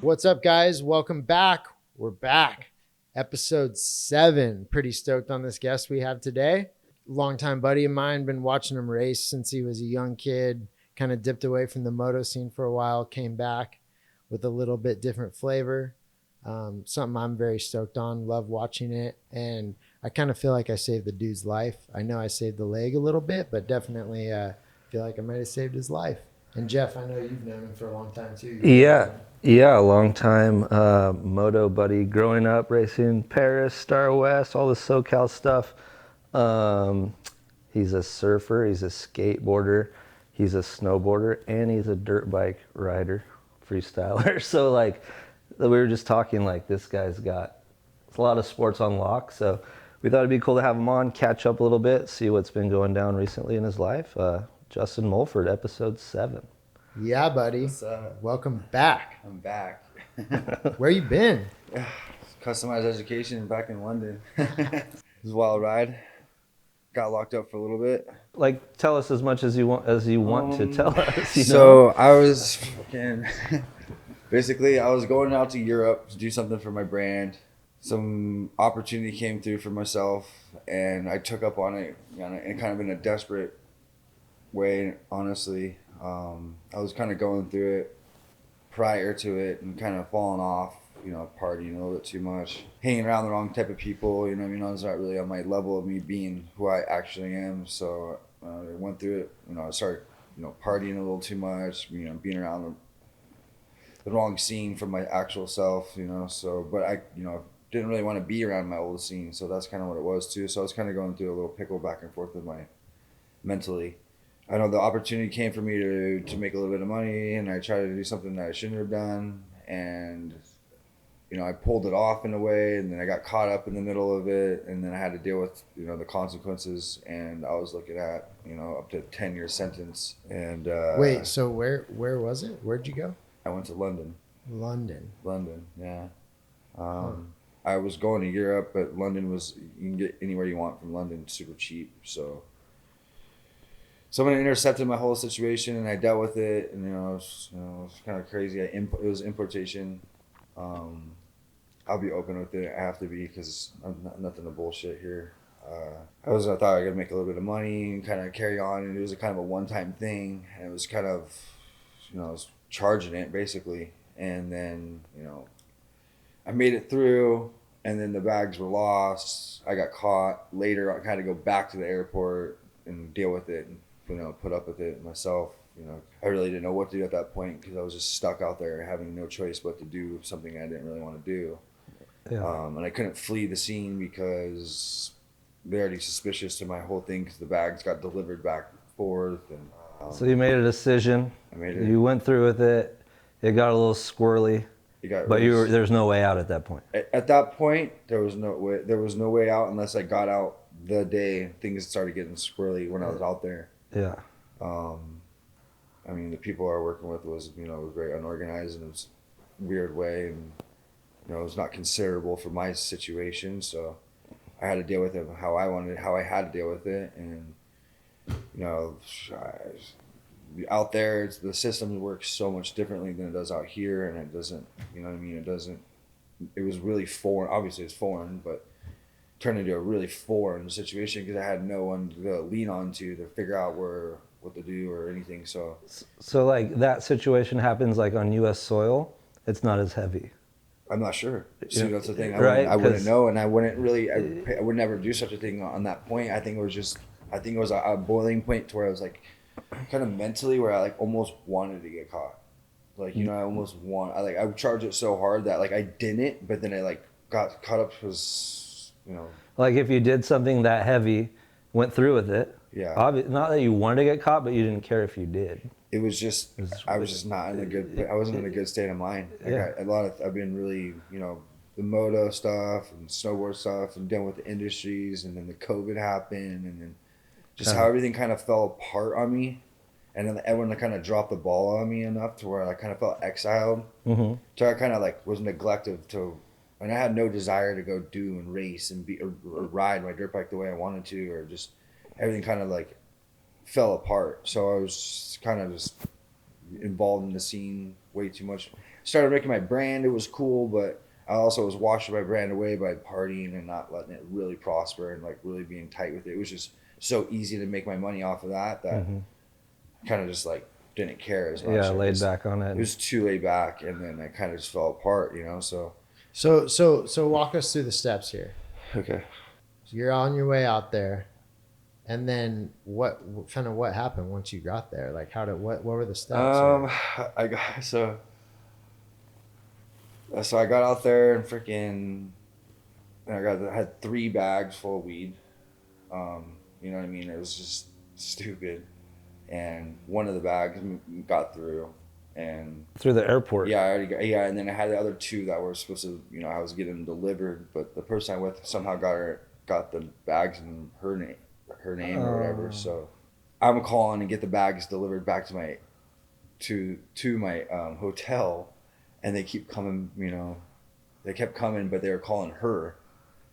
What's up, guys? Welcome back. We're back. Episode 7. Pretty stoked on this guest we have today. Longtime buddy of mine, been watching him race since he was a young kid. Kind of dipped away from the moto scene for a while, came back with a little bit different flavor. Something I'm very stoked on. Love watching it. And I kind of feel like I saved the dude's life. I know I saved the leg a little bit, but definitely feel like I might have saved his life. And Jeff, I know you've known him for a long time too. Yeah, a long time moto buddy. Growing up, racing Paris, Star West, all the SoCal stuff. He's a surfer, he's a skateboarder, he's a snowboarder, and he's a dirt bike rider, freestyler. So like, we were just talking like this guy's got a lot of sports on lock. So we thought it'd be cool to have him on, catch up a little bit, see what's been going down recently in his life. Justin Mulford, episode 7. Yeah, buddy. Welcome back. I'm back. Where you been? Customized education back in London. It was a wild ride. Got locked up for a little bit. Like, tell us as much as you want to tell us. So I was basically I was going out to Europe to do something for my brand. Some opportunity came through for myself, and I took up on it, and kind of in a desperate way, honestly. I was kind of going through it prior to it and kind of falling off, partying a little bit too much, hanging around the wrong type of people, I was not really on my level of me being who I actually am. So I went through it, I started, partying a little too much, being around the wrong scene from my actual self, but I, didn't really want to be around my old scene. So that's kind of what it was too. So I was kind of going through a little pickle back and forth with my mentally. I know the opportunity came for me to make a little bit of money, and I tried to do something that I shouldn't have done, and I pulled it off in a way, and then I got caught up in the middle of it, and then I had to deal with the consequences, and I was looking at up to a 10-year sentence. And Wait, so where was it? Where'd you go? I went to London. London, yeah. I was going to Europe, but London you can get anywhere you want from London super cheap, so. Someone intercepted my whole situation, and I dealt with it, and it was kind of crazy. It was importation. I'll be open with it. I have to be, because I'm nothing to bullshit here. I thought I could make a little bit of money and kind of carry on, and it was a kind of a one-time thing, and it was kind of, I was charging it basically, and then I made it through, and then the bags were lost. I got caught later. I had to go back to the airport and deal with it. And, put up with it myself. I really didn't know what to do at that point, because I was just stuck out there having no choice but to do something I didn't really want to do. Yeah. And I couldn't flee the scene because they're already suspicious to my whole thing, because the bags got delivered back and forth. And so you made a decision. I made it. You went through with it. It got a little squirrely. There's no way out at that point. At that point, there was no way. There was no way out unless I got out the day things started getting squirrely when I was out there. Yeah. I mean, the people I was working with was very unorganized in a weird way, and it was not considerable for my situation. So I had to deal with it how I had to deal with it, and out there, the system works so much differently than it does out here, and it doesn't. It was really foreign. Obviously, it's foreign, but turned into a really foreign situation because I had no one to lean on to figure out what to do or anything. So like that situation happens like on U.S. soil, it's not as heavy. I'm not sure. See, that's the thing. I wouldn't know, and I wouldn't really. I would never do such a thing on that point. I think it was a boiling point to where I was like, kind of mentally, where I like almost wanted to get caught. Like I would charge it so hard that like I didn't, but then I like got caught up because. Like if you did something that heavy, went through with it. Yeah. Not that you wanted to get caught, but you didn't care if you did. It was just I was just not in a good. I wasn't in a good state of mind. Like I've been really the moto stuff and snowboard stuff and dealing with the industries, and then the COVID happened, and then just how everything kind of fell apart on me, and then everyone kind of dropped the ball on me enough to where I kind of felt exiled. Mm-hmm. So I kind of like was neglected to. And I had no desire to go do and race and or ride my dirt bike the way I wanted to, or just everything kind of like fell apart. So I was kind of just involved in the scene way too much. Started making my brand. It was cool, but I also was washing my brand away by partying and not letting it really prosper and like really being tight with it. It was just so easy to make my money off of that I kind of just like didn't care as much. Yeah, laid back on it. It was too laid back, and then I kind of just fell apart, you know. So walk us through the steps here. Okay. So you're on your way out there, and then what happened once you got there? Like what were the steps? So I got out there and freaking I had 3 bags full of weed. You know what I mean? It was just stupid. And one of the bags got through, and through the airport. Yeah, I already and then I had the other 2 that were supposed to, you know, I was getting delivered, but the person I'm with somehow got the bags in her name or whatever. So I'm calling and get the bags delivered back to my hotel, and they keep coming. You know, they kept coming, but they were calling her,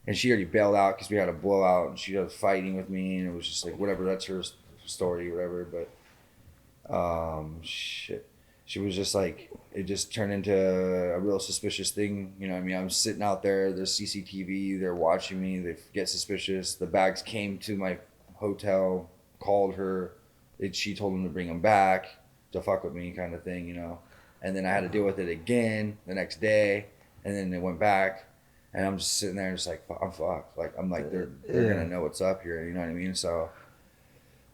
and she already bailed out because we had a blowout, and she was fighting with me, and it was just like whatever. That's her story, whatever. But shit, she was just like, it just turned into a real suspicious thing. You know what I mean? I'm sitting out there, there's CCTV, they're watching me, they get suspicious. The bags came to my hotel, called her, she told them to bring them back to fuck with me, kind of thing, you know. And then I had to deal with it again the next day, and then they went back, and I'm just sitting there just like, I'm fucked. Like, I'm like, they're gonna know what's up here, you know what I mean? So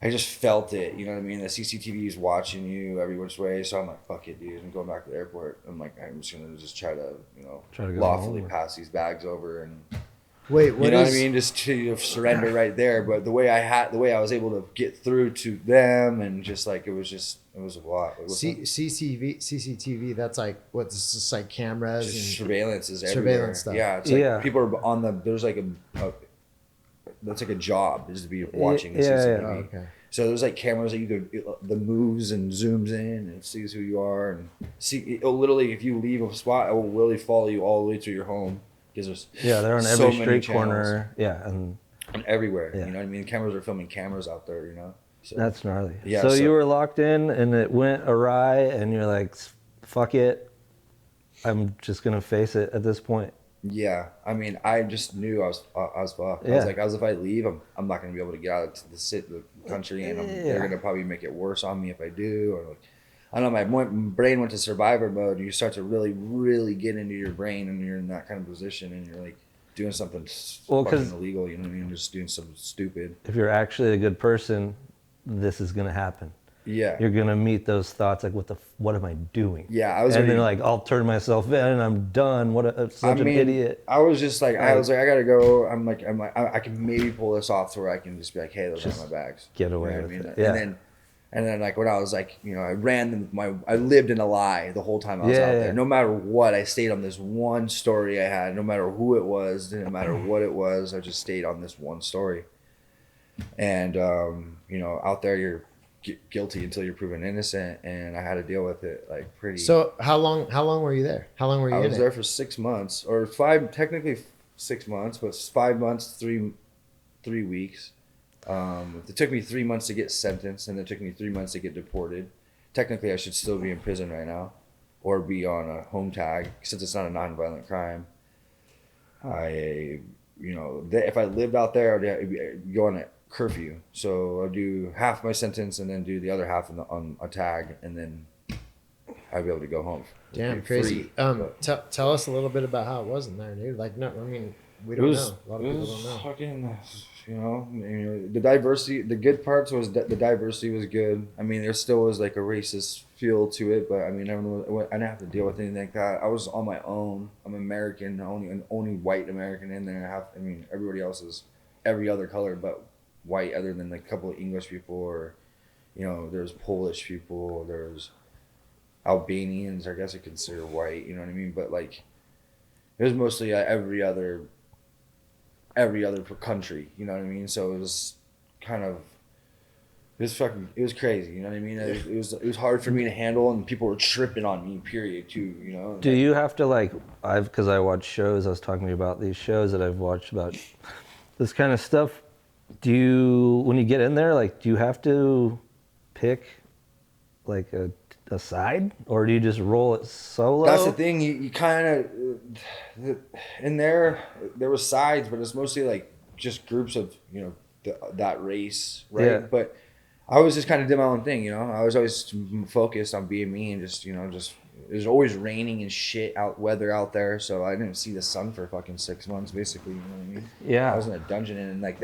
I just felt it, you know what I mean? The CCTV is watching you every which way, so I'm like, fuck it, dude. I'm going back to the airport. I'm like, I'm just gonna just try to, you know, lawfully pass these bags over and wait, what you know what I mean? Just to surrender right there. But the way I was able to get through to them, and just like it was a lot. CCTV. That's like what's just like cameras just and surveillance is everywhere. Surveillance stuff. Yeah, it's like people are on the. There's like that's like a job is to be watching the CCTV. Oh, okay. So there's like cameras that you could the moves and zooms in and sees who you are and it'll literally, if you leave a spot, it will really follow you all the way to your home. Because they're on every street corner, and everywhere. You know what I mean? Cameras are filming cameras out there. You know, so, that's gnarly. Yeah. So you were locked in, and it went awry, and you're like, "Fuck it, I'm just gonna face it at this point." Yeah, I mean, I just knew I was fucked. I was like, if I leave, I'm not gonna be able to get out of the country, and they're gonna probably make it worse on me if I do, or like. I don't know, my brain went to survivor mode. You start to really, really get into your brain, and you're in that kind of position, and you're like doing something fucking illegal. You know what I mean? Just doing something stupid. If you're actually a good person, this is gonna happen. Yeah. You're gonna meet those thoughts like, what am I doing? Yeah, then like, I'll turn myself in, and I'm done. Such an idiot. I was just like, I gotta go. I'm like, I can maybe pull this off to where I can just be like, hey, those are my bags. Get away you know with I mean? it. Yeah. And then like when I was like, you know, I lived in a lie the whole time I was out there. No matter what, I stayed on this one story I had. No matter who it was, no matter what it was, I just stayed on this one story. And you know, out there you're guilty until you're proven innocent, and I had to deal with it like pretty. So how long were you there? How long were you? I was there for 6 months, or 5, technically 6 months, but 5 months, 3 weeks. It took me 3 months to get sentenced, and it took me 3 months to get deported. Technically, I should still be in prison right now, or be on a home tag, since it's not a nonviolent crime. If I lived out there, I'd go on a curfew. So I'd do half my sentence, and then do the other half on a tag, and then I'd be able to go home. Damn, crazy. Tell us a little bit about how it was in there, dude. Like, no, I mean, we don't know. A lot of people don't know. Fucking, you know, the diversity. The good parts was that the diversity was good. I mean, there still was like a racist feel to it, but I mean, I didn't have to deal with anything like that. I was on my own. I'm American, only white American in there. Everybody else is every other color but white, other than like a couple of English people, or you know, there's Polish people, there's Albanians. I guess I consider white. You know what I mean? But like, it was mostly every other country, you know what I mean? So it was kind of, it was crazy, you know what I mean? It was hard for me to handle, and people were tripping on me, period, too, you know? Do you have to like, because I watch shows, I was talking to you about these shows that I've watched about this kind of stuff. When you get in there, like, do you have to pick like a side, or do you just roll it solo? That's the thing. You kind of in there was sides, but it's mostly like just groups of that race, right? Yeah. But I was just kind of did my own thing, I was always focused on being me and just it was always raining and shit weather out there, so I didn't see the sun for fucking 6 months, basically. You know what I mean? Yeah. I was in a dungeon, and like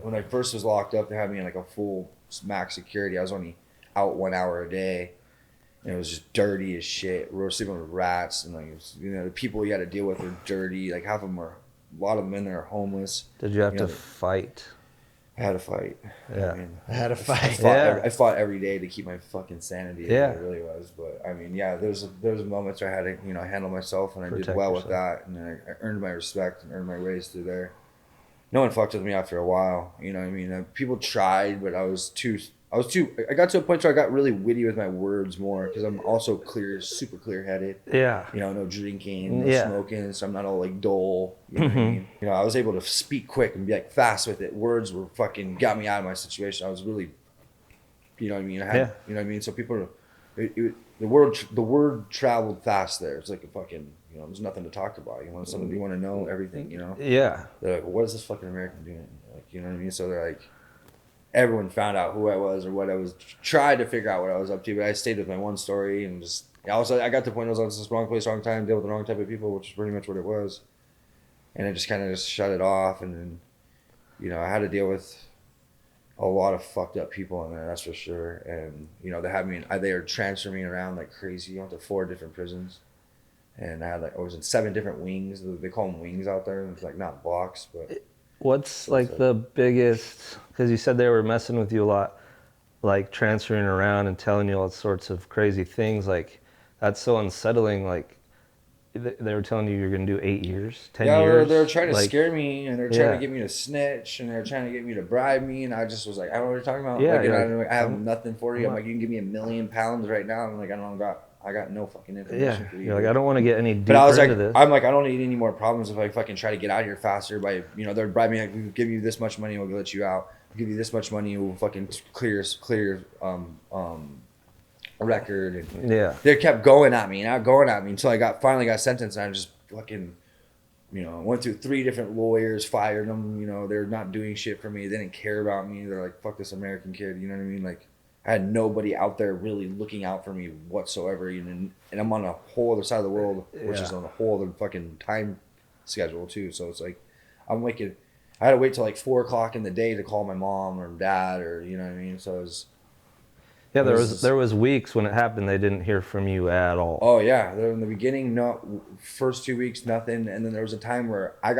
when I first was locked up, they had me in like a full max security. I was only out 1 hour a day. And it was just dirty as shit. We were sleeping with rats, and like the people you had to deal with were dirty. Like a lot of them in there are homeless. Did you have to fight? I had to fight. Yeah. I had to fight. I fought every day to keep my fucking sanity. Yeah. It really was. But I mean, yeah, there was moments where I had to handle myself, and I did well with that, and I earned my respect and earned my ways through there. No one fucked with me after a while. You know what I mean? People tried, but I got to a point where I got really witty with my words more, because I'm also super clear headed. Yeah. No drinking, no smoking, so I'm not all like dull. You know what I mean? I was able to speak quick and be like fast with it. Words were fucking got me out of my situation. I was really, you know what I mean? You know what I mean? So people, the word traveled fast there. It's like a fucking, there's nothing to talk about. You want to know everything, Yeah. They're like, what is this fucking American doing? Like, you know what I mean? So they're like, everyone found out who I was or what I was, tried to figure out what I was up to, but I stayed with my one story and just, I got to the point where I was in the wrong place, wrong time, deal with the wrong type of people, which is pretty much what it was. And I just kind of shut it off. And then, I had to deal with a lot of fucked up people in there, that's for sure. And, they had me, they were transferring me around like crazy. I went to 4 different prisons. And I was in 7 different wings. They call them wings out there. It's like not blocks, but... What's like the biggest, because you said they were messing with you a lot, like transferring around and telling you all sorts of crazy things, like that's so unsettling. Like they were telling you you're going to do 8 years, 10 years. They were trying to scare me, and they were trying to get me to snitch, and they were trying to get me to bribe me, and I just was like, I don't know what you're talking about. Yeah, I have nothing for you. I'm like, you can give me £1 million right now. I'm like, I got no fucking information for you. You're like, I don't want to get any deeper but I was like, into this. I'm like, I don't need any more problems if I fucking try to get out of here faster by, they're bribing me, like, we'll give you this much money, we'll let you out. We'll give you this much money, we'll fucking clear a record. And they kept going at me until I finally got sentenced, and I just fucking, went through 3 different lawyers, fired them. They're not doing shit for me. They didn't care about me. They're like, fuck this American kid. You know what I mean? Like, I had nobody out there really looking out for me whatsoever, and I'm on a whole other side of the world, which is on a whole other fucking time schedule too. So it's like, I had to wait till like 4 o'clock in the day to call my mom or dad, or you know what I mean. So it was. Yeah, there was weeks when it happened they didn't hear from you at all. Oh yeah, in the beginning, no. First 2 weeks, nothing, and then there was a time where I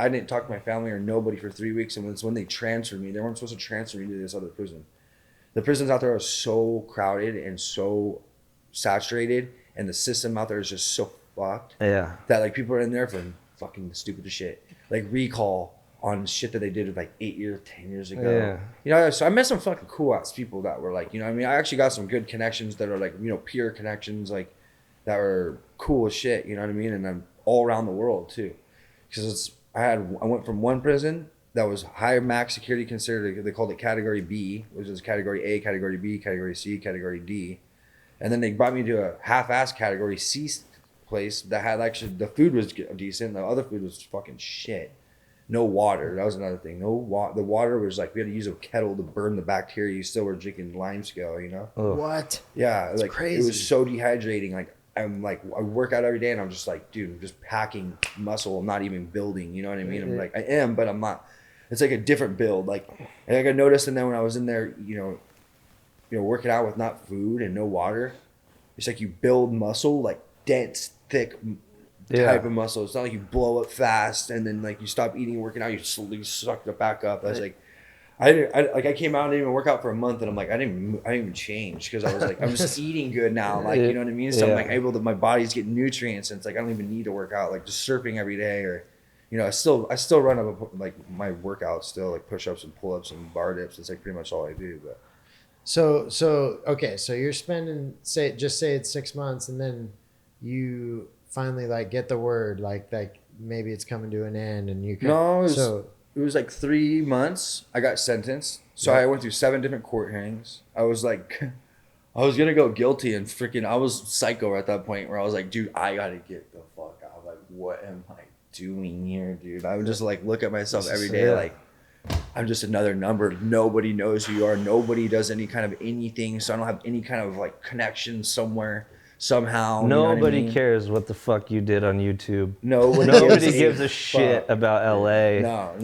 didn't talk to my family or nobody for 3 weeks, and it's when they transferred me. They weren't supposed to transfer me to this other prison. The prisons out there are so crowded and so saturated, and the system out there is just so fucked. Yeah. That like people are in there for fucking the stupidest shit, like recall on shit that they did like 8 years, 10 years ago. Yeah. So I met some fucking cool ass people that were like, I mean, I actually got some good connections that are like, peer connections, like that were cool as shit. You know what I mean? And I'm all around the world too, because I went from one prison that was higher max security, considered, they called it category B, which is category A, category B, category C, category D. And then they brought me to a half-ass category C place that had actually, the food was decent. The other food was fucking shit. No water. That was another thing. The water was like, we had to use a kettle to burn the bacteria. You still were drinking lime scale, Ugh. What? Yeah. That's like crazy. It was so dehydrating. Like, I work out every day, and I'm just like, dude, I'm just packing muscle. I'm not even building. You know what I mean? I'm like, I am, but I'm not. It's like a different build. Like, and I noticed, and then when I was in there, working out with not food and no water, it's like you build muscle, like dense, thick type of muscle. It's not like you blow up fast and then like you stop eating and working out, you slowly suck it back up. I was like, I came out and didn't even work out for a month, and I'm like, I didn't even change, because I was like, I'm just eating good now, like, you know what I mean? So I'm like my body's getting nutrients, and it's like I don't even need to work out, like just surfing every day, or I still run up like my workouts still, like push-ups and pull-ups and bar dips. It's like pretty much all I do. But so okay, so you're spending say it's 6 months, and then you finally like get the word like maybe it's coming to an end, and you can. No, it was like 3 months. I got sentenced, so I went through 7 different court hearings. I was like I was gonna go guilty and freaking. I was psycho at that point where I was like, dude, I gotta get the fuck out. Like, what am I doing here, dude? I would just like look at myself every day, like I'm just another number. Nobody knows who you are. Nobody does any kind of anything. So I don't have any kind of like connection somewhere, somehow. Nobody you know what cares what the fuck you did on YouTube. Nobody Gives a shit about LA.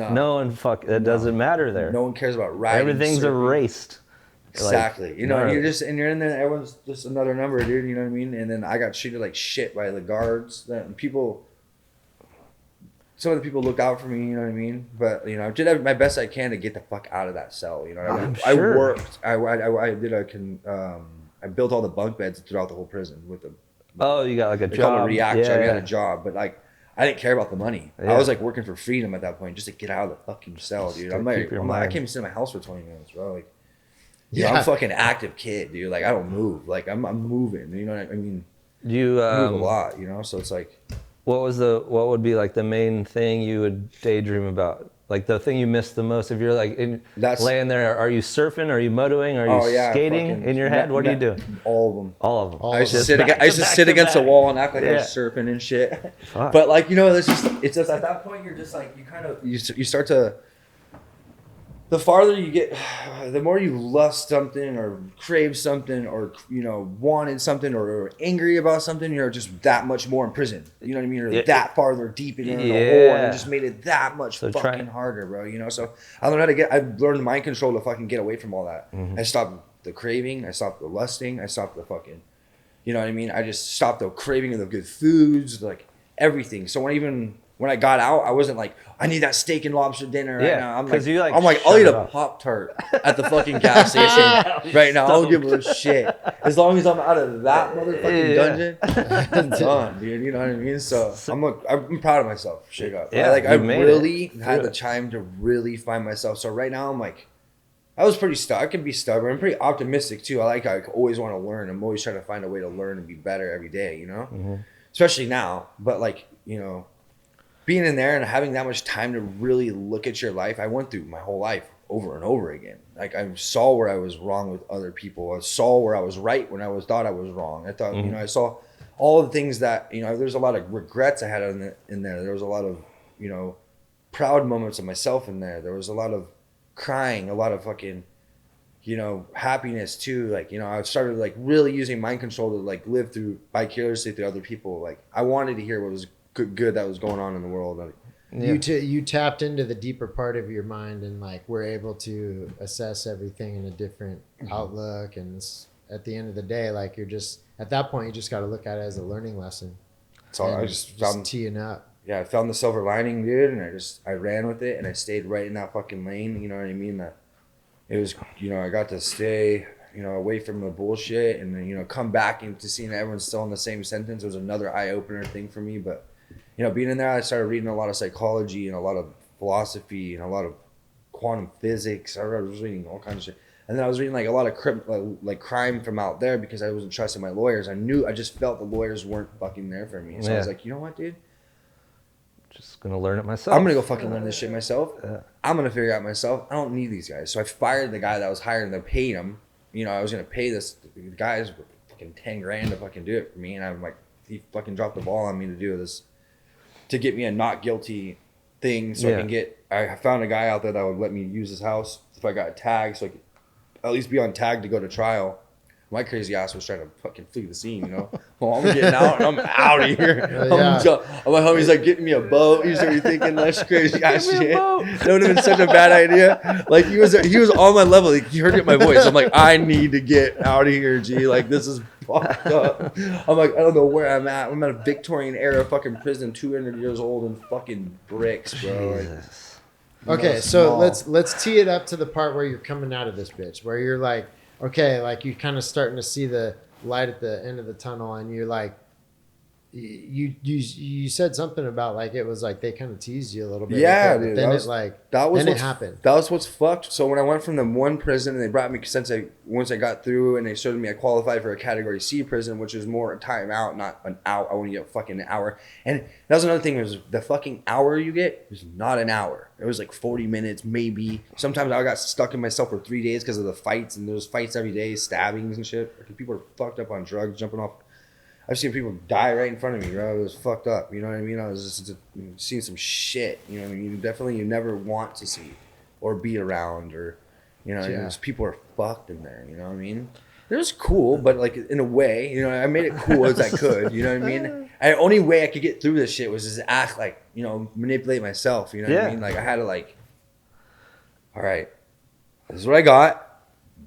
No one it doesn't matter there. No one cares about riding. Everything's surfing. erased. Exactly. You know, you're just, and you're in there, everyone's just another number, dude. You know what I mean? And then I got treated like shit by the guards. Some of the people look out for me, you know what I mean? But, you know, I did my best I can to get the fuck out of that cell, you know what I mean? I worked. I built all the bunk beds throughout the whole prison with the. Oh, you got like a they job. Call it a react job. I got a job, but like, I didn't care about the money. I was like working for freedom at that point, just to get out of the fucking cell, dude. I can't even sit in my house for 20 minutes, bro. Like, I'm a fucking active kid, dude. Like, I don't move. Like, I'm moving. You know what I mean? You move a lot, you know. So it's like. What would be like the main thing you would daydream about? Like the thing you miss the most if you're like laying there. Are you surfing? Are you motoing? Are you skating in your head? What are you doing? All of them. All of them. I used to sit against a wall and act like I was surfing and shit. Fuck. But like, you know, it's just at that point you're just like you start to. The farther you get, the more you lust something or crave something or, you know, wanted something or angry about something, you're just that much more in prison. You know what I mean? You're that farther deep into the hole, and it just made it that much fucking harder, bro. You know, so I learned mind control to fucking get away from all that. Mm-hmm. I stopped the craving. I stopped the lusting. I stopped the fucking, you know what I mean? I just stopped the craving of the good foods, like everything. So when I got out, I wasn't like, I need that steak and lobster dinner right now. I'm like, I'll eat a Pop-Tart at the fucking gas station right now. I don't give a shit. As long as I'm out of that motherfucking dungeon, I'm done, dude. You know what I mean? So I'm proud of myself. Straight up. Yeah, I really had the time to really find myself. So right now, I'm like, I was pretty I can be stubborn. I'm pretty optimistic too. I always want to learn. I'm always trying to find a way to learn and be better every day, you know? Mm-hmm. Especially now. But like, you know, being in there and having that much time to really look at your life, I went through my whole life over and over again. Like, I saw where I was wrong with other people. I saw where I was right when I thought I was wrong. I thought, you know, I saw all the things that, you know, there's a lot of regrets I had in there. There was a lot of, you know, proud moments of myself in there. There was a lot of crying, a lot of fucking, you know, happiness too. Like, you know, I started like really using mind control to like live through vicariously through other people. Like, I wanted to hear what was good that was going on in the world. You tapped into the deeper part of your mind and like were able to assess everything in a different outlook. And at the end of the day, like you're just at that point, you just got to look at it as a learning lesson. So I just found teeing up. Yeah, I found the silver lining, dude, and I ran with it and I stayed right in that fucking lane. You know what I mean? That it was, you know, I got to stay, you know, away from the bullshit and then, you know, come back into seeing everyone's still in the same sentence. It was another eye opener thing for me, but. You know, being in there, I started reading a lot of psychology and a lot of philosophy and a lot of quantum physics. I was reading all kinds of shit. And then I was reading like a lot of crime from out there because I wasn't trusting my lawyers. I just felt the lawyers weren't fucking there for me. So I was like, you know what, dude? Just going to learn it myself. I'm going to go fucking learn this shit myself. I'm going to figure it out myself. I don't need these guys. So I fired the guy that was hiring them, paid him. You know, I was going to pay the guys fucking 10 grand to fucking do it for me. And I'm like, he fucking dropped the ball on me to do this. To get me a not guilty thing so I found a guy out there that would let me use his house if I got tagged so I could at least be on tag to go to trial. My crazy ass was trying to fucking flee the scene, you know? Well, I'm getting out and I'm out of here. My homie's like getting me a boat. He's already thinking less crazy ass shit. That would have been such a bad idea. Like he was on my level. Like, he heard it in my voice. I'm like, I need to get out of here, G. Like this is fucked up. I'm like, I don't know where I'm at. I'm at a Victorian era fucking prison, 200 years old and fucking bricks, bro. Like, okay, so let's tee it up to the part where you're coming out of this bitch, where you're like, okay, like you're kind of starting to see the light at the end of the tunnel, and you're like, you said something about like it was like they kind of teased you a little bit. Yeah, but dude, then it it happened. That was what's fucked. So when I went from the one prison and they brought me once I got through and they showed me I qualified for a category C prison, which is more a time out, not an hour. I want to get fucking an hour. And that was another thing, was the fucking hour you get was not an hour. It was like 40 minutes, maybe. Sometimes I got stuck in myself for 3 days because of the fights, and there's fights every day, stabbings and shit. Like, people are fucked up on drugs, jumping off. I've seen people die right in front of me, bro. It was fucked up. You know what I mean? I was just seeing some shit. You know what I mean? You never want to see or be around, or, you know, yeah. People are fucked in there. You know what I mean? It was cool, but like in a way, you know, I made it cool as I could. You know what I mean? The only way I could get through this shit was just act like, you know, manipulate myself. You know what I mean? Like I had to like, all right, this is what I got.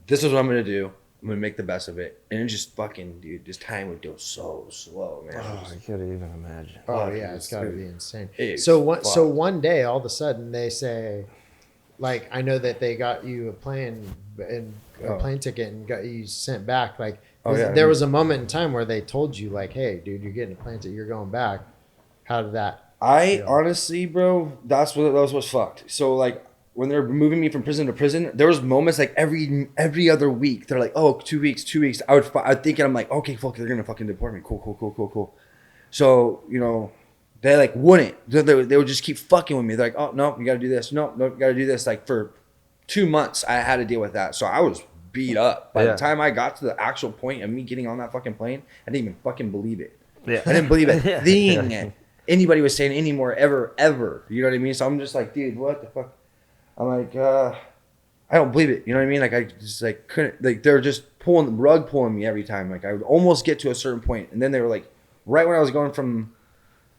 This is what I'm gonna do. I'm gonna make the best of it. And it just fucking, dude, this time would go so slow, man. Oh, I can't even imagine. Oh yeah, it's gotta be insane. So one day, all of a sudden, they say, like, I know that they got you a plane ticket and got you sent back. Like, there was a moment in time where they told you, like, hey, dude, you're getting a plane ticket, you're going back. How did that feel? Honestly, bro, that was what's fucked. So like, when they're moving me from prison to prison, there was moments like every other week. They're like, oh, 2 weeks. I'd think, I'm like, okay, fuck, they're gonna fucking deport me. Cool. So, you know, they like wouldn't. They would just keep fucking with me. They're like, oh no, you gotta do this. No, you gotta do this. Like for 2 months, I had to deal with that. So I was beat up. By the time I got to the actual point of me getting on that fucking plane, I didn't even fucking believe it. Yeah. I didn't believe a thing anybody was saying anymore, ever. You know what I mean? So I'm just like, dude, what the fuck? I'm like, I don't believe it. You know what I mean? Like I just like couldn't, like they were just pulling me every time. Like I would almost get to a certain point, and then they were like, right when I was going from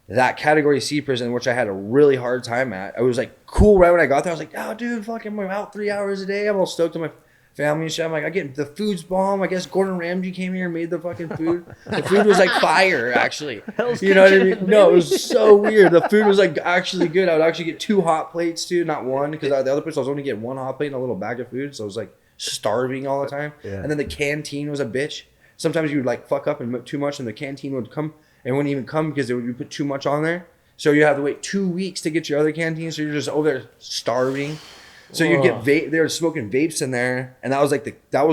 that category C prison, which I had a really hard time at, I was like cool right when I got there. I was like, oh dude, fucking I'm out 3 hours a day. I'm all stoked on my family and shit. I'm like, I get the food's bomb. I guess Gordon Ramsay came here and made the fucking food. The food was like fire, actually. You know what I mean? No, it was so weird. The food was like actually good. I would actually get 2 hot plates too, not one, because the other place I was only getting 1 hot plate and a little bag of food. So I was like starving all the time. Yeah. And then the canteen was a bitch. Sometimes you would like fuck up and put too much, and the canteen would come and wouldn't even come because you put too much on there. So you have to wait 2 weeks to get your other canteen. So you're just over there starving. So you get they were smoking vapes in there, and that was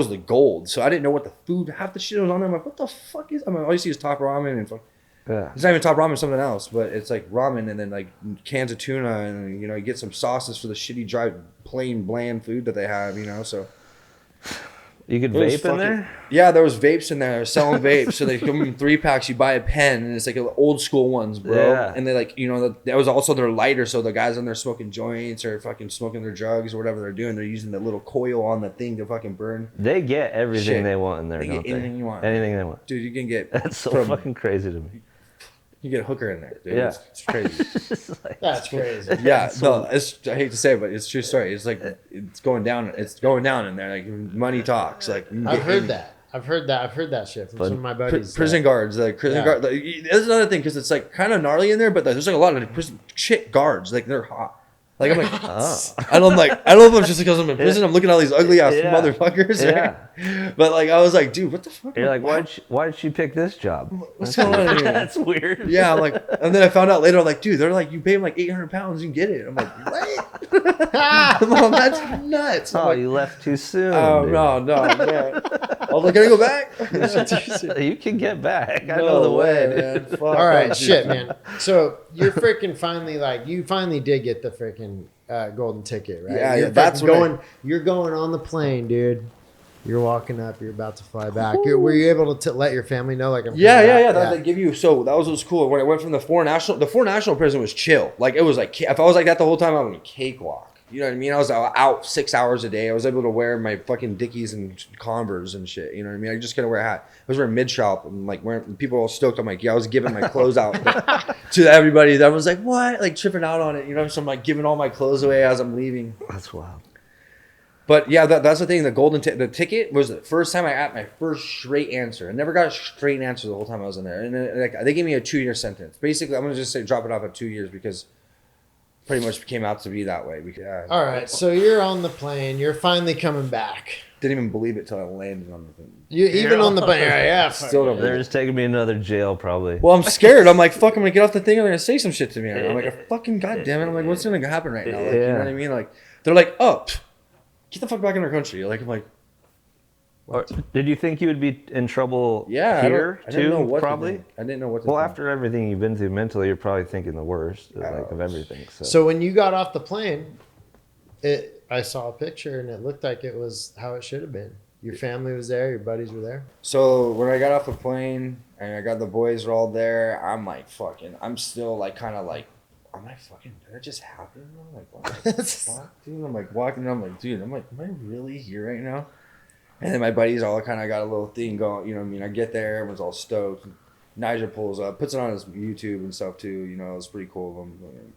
the gold. So I didn't know what the food, half the shit was on there. I'm like, what the fuck is? I mean, all you see is top ramen and fuck. Yeah. It's not even top ramen, it's something else, but it's like ramen and then like cans of tuna, and you know you get some sauces for the shitty dry plain bland food that they have, you know. So you could vape in there? Yeah, there was vapes in there. They were selling vapes. So they come in 3-packs. You buy a pen, and it's like old school ones, bro. Yeah. And they like, you know, that was also their lighter. So the guys in there smoking joints or fucking smoking their drugs or whatever they're doing, they're using the little coil on the thing to fucking burn. They get everything they want in there, don't they? Anything you want. Anything they want. Dude, you can get... That's so fucking crazy to me. You get a hooker in there, dude. Yeah. It's crazy. That's crazy. Yeah, no, I hate to say it, but it's true story. It's like it's going down. It's going down in there. Like money talks. Like I've heard that shit from some of my buddies. Prison guards, guard. Like, that's another thing because it's like kind of gnarly in there, but there's like a lot of prison shit guards. Like they're hot. Like I'm like, I don't know if it's just because I'm in prison. I'm looking at all these ugly ass motherfuckers, right? Yeah. But like I was like, dude, what the fuck? You're like, why did you pick this job? What's going on here? That's weird. Yeah, I'm like, and then I found out later, I'm like, dude, they're like, you pay them like 800 pounds, you can get it. I'm like, what? Mom, that's nuts. Oh, like, you left too soon. Oh no, man. I was like, can I go back? You can get back. I know the way, man. Fuck, all right, shit, man. So you're freaking finally you finally did get the freaking golden ticket, right? Yeah, that's you're going on the plane, dude. You're walking up. You're about to fly back. Were you able to let your family know? Like, They give you. So that was cool. When I went from the four national prison was chill. Like it was like if I was like that the whole time, I was a cakewalk. You know what I mean? I was out 6 hours a day. I was able to wear my fucking Dickies and Converse and shit. You know what I mean? I just couldn't wear a hat. I was wearing mid-shop and like wearing, people were all stoked. I'm like, yeah, I was giving my clothes out to everybody. That was like, what? Like tripping out on it. You know, so I'm like giving all my clothes away as I'm leaving. That's wild. But yeah, that's the thing. The ticket was the first time I got my first straight answer. I never got a straight answer the whole time I was in there. And they gave me a 2-year sentence. Basically, I'm going to just say drop it off at 2 years because pretty much came out to be that way. All right, so you're on the plane. You're finally coming back. didn't even believe it till I landed on the thing. You even on the plane, yeah. Still don't They're believe it. just taking me to another jail, probably. Well, I'm scared. I'm like, fuck, I'm gonna get off the thing and they're gonna say some shit to me. And I'm like, fucking goddamn it. I'm like, what's gonna happen right now? Like, you know what I mean? Like, they're like, oh, get the fuck back in our country. Like, I'm like, Or, did you think you would be in trouble yeah, here I didn't know too? what Probably. To think. I didn't know what to Well, think. after everything you've been through mentally, you're probably thinking the worst, like, of everything. So when you got off the plane, I saw a picture and it looked like it was how it should have been. Your family was there, your buddies were there. So when I got off the plane and I got the boys were all there, I'm like, fucking, I'm still like, kind of like, I'm like, fucking, did that just happen? I'm like, what the fuck, dude? I'm like walking, I'm like, dude, I'm like, am I really here right now? And then my buddies all kind of got a little thing going, you know what I mean? I get there, everyone's all stoked. Nigel pulls up, puts it on his YouTube and stuff too, you know, it was pretty cool of him.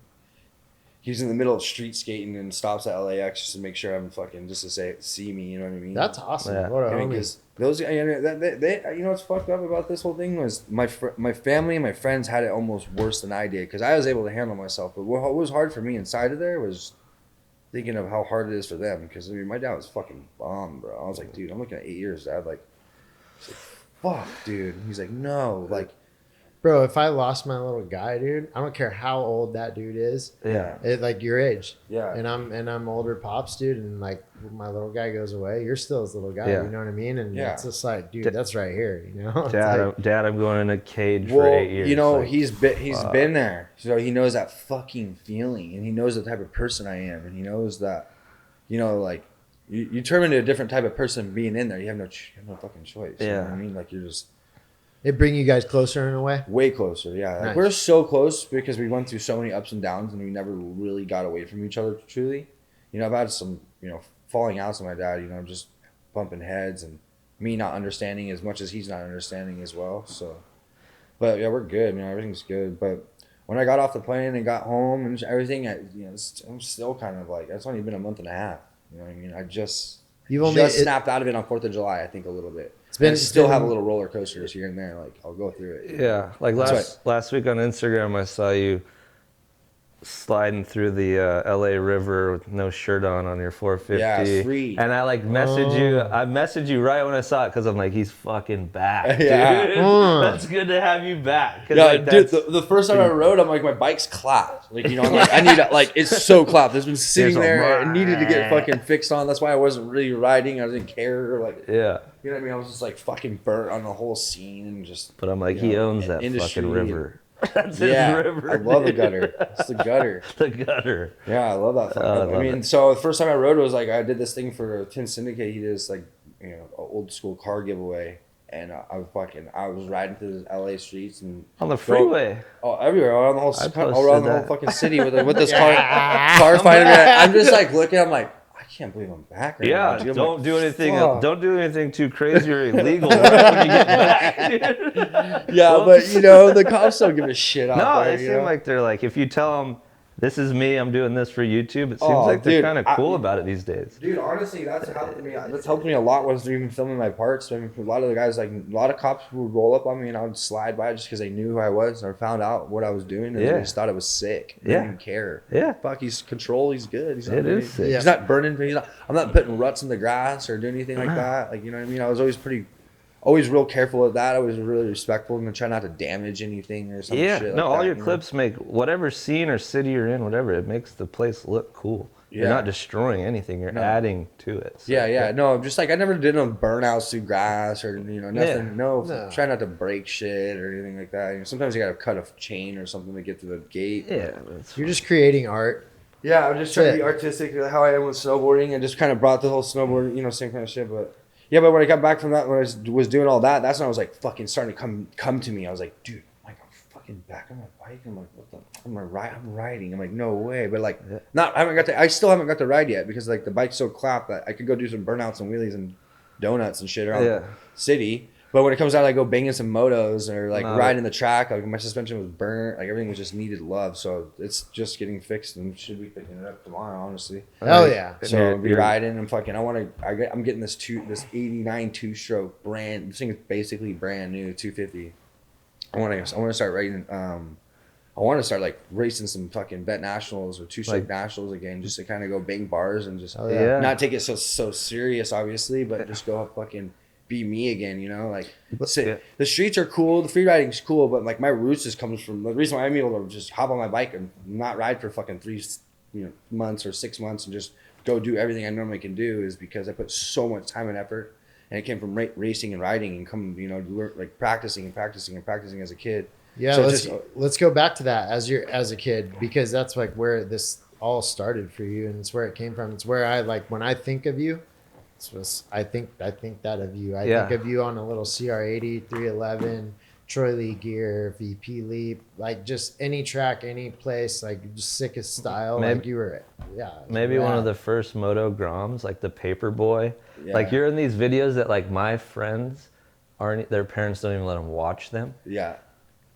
He's in the middle of street skating and stops at LAX just to make sure I'm fucking, just to see me, you know what I mean? That's awesome. Yeah. What a homie. Because those, you know what's fucked up about this whole thing was my family and my friends had it almost worse than I did because I was able to handle myself. But what was hard for me inside of there was thinking of how hard it is for them because I mean, my dad was fucking bummed, bro. I was like, dude, I'm looking at 8 years, Dad. Like, fuck, dude. He's like, no, like. Bro, if I lost my little guy, dude, I don't care how old that dude is. Yeah. Like your age. Yeah. And I'm older pops, dude, and like my little guy goes away, you're still his little guy. Yeah. You know what I mean? And Yeah. it's just like, dude, that's right here. You know, Dad, I'm going in a cage for 8 years. You know, like, he's been there, so he knows that fucking feeling, and he knows the type of person I am, and he knows that, you know, like you turn into a different type of person being in there. You have no fucking choice. You know what I mean? Like you're just. It bring you guys closer in a way. Way closer, yeah. Like Nice. we're so close because we went through so many ups and downs, and we never really got away from each other truly. You know, I've had some, you know, falling outs with my dad. You know, just bumping heads, and me not understanding as much as he's not understanding as well. So, but yeah, we're good. You know, everything's good. But when I got off the plane and got home and everything, I'm still kind of like it's only been a month and a half. You know what I mean? I just snapped out of it on 4th of July. I think a little bit. I still have a little roller coasters here and there. Like I'll go through it. Yeah, like last week on Instagram, I saw you sliding through the LA River with no shirt on your 450. Yeah, free. And I like messaged you. I messaged you right when I saw it because I'm like, he's fucking back, dude. Yeah. That's good to have you back. Yeah, like, dude. The first time I rode, I'm like, my bike's clapped. Like, you know, I'm like, I need to, like, it's so clapped. It's been sitting there. It needed to get fucking fixed on. That's why I wasn't really riding. I didn't care. Like, yeah. You know what I mean? I was just like fucking burnt on the whole scene and just. But I'm like, he owns that fucking river. That's his river. I love the gutter. It's the gutter. The gutter. Yeah, I love that. I mean, so the first time I rode was like I did this thing for Tin Syndicate. He did this like, you know, old school car giveaway, and I was riding through the LA streets and on the freeway. Everywhere around the whole fucking city with this car fighting. I'm just like looking. I'm like, I can't believe I'm back right now. Yeah, don't do anything. Don't do anything too crazy or illegal right when you get back. Dude. Yeah, but you know the cops don't give a shit. No, they seem like they're like if you tell them this is me, I'm doing this for YouTube. It seems like they're kind of cool about it these days. Dude, honestly, that's helped me. That's helped me a lot. Was even filming my parts. I mean, a lot of the guys, like a lot of cops would roll up on me and I would slide by just because they knew who I was or found out what I was doing and they just thought it was sick. They didn't even care. Yeah, fuck, he's control. He's good. He's it is sick. He's not burning. I'm not putting ruts in the grass or doing anything like that. Like you know what I mean. I was always real careful of that. I was really respectful and try not to damage anything or some shit like that. All your clips make whatever scene or city you're in, whatever, it makes the place look cool. Yeah. You're not destroying anything. You're adding to it. So, No, just like I never did no burnouts through grass or nothing. No, try not to break shit or anything like that. You know, sometimes you got to cut a chain or something to get to the gate. Yeah, you're just creating art. Yeah, I'm just trying to be artistic, how I am with snowboarding, and just kind of brought the whole snowboard, same kind of shit, but. Yeah, but when I got back from that, when I was doing all that, that's when I was like fucking starting to come to me. I was like, dude, I'm fucking back on my bike. I'm like, what the? I'm riding. I'm like, no way. But like, I still haven't got to ride yet because like the bike's so clapped that I could go do some burnouts and wheelies and donuts and shit around the city. But when it comes out, I go banging some motos or like riding the track. Like my suspension was burnt. Like everything was just needed love. So it's just getting fixed and should be picking it up tomorrow, honestly. Hell yeah! So I'll be riding and fucking. I'm getting this 89 two-stroke brand. This thing is basically brand new 250. I want to start riding I want to start like racing some fucking bet nationals or two-stroke nationals again, just to kind of go bang bars and just not take it so serious, obviously, but just go fucking be me again, you know? Like, the streets are cool, the free riding's cool, but like my roots just comes from the reason why I'm able to just hop on my bike and not ride for fucking 3 months or 6 months and just go do everything I normally can do is because I put so much time and effort, and it came from racing and riding and like practicing as a kid. Yeah, so let's go back to that as a kid, because that's like where this all started for you, and it's where it came from. It's where I like when I think of you. I think that of you. I think of you on a little CR80, 311, Troy Lee gear, VP Leap, like just any track, any place, like just sickest style. Maybe, like you were, maybe one of the first Moto Groms, like the paper boy. Yeah. Like you're in these videos that like my friends aren't. Their parents don't even let them watch them. Yeah.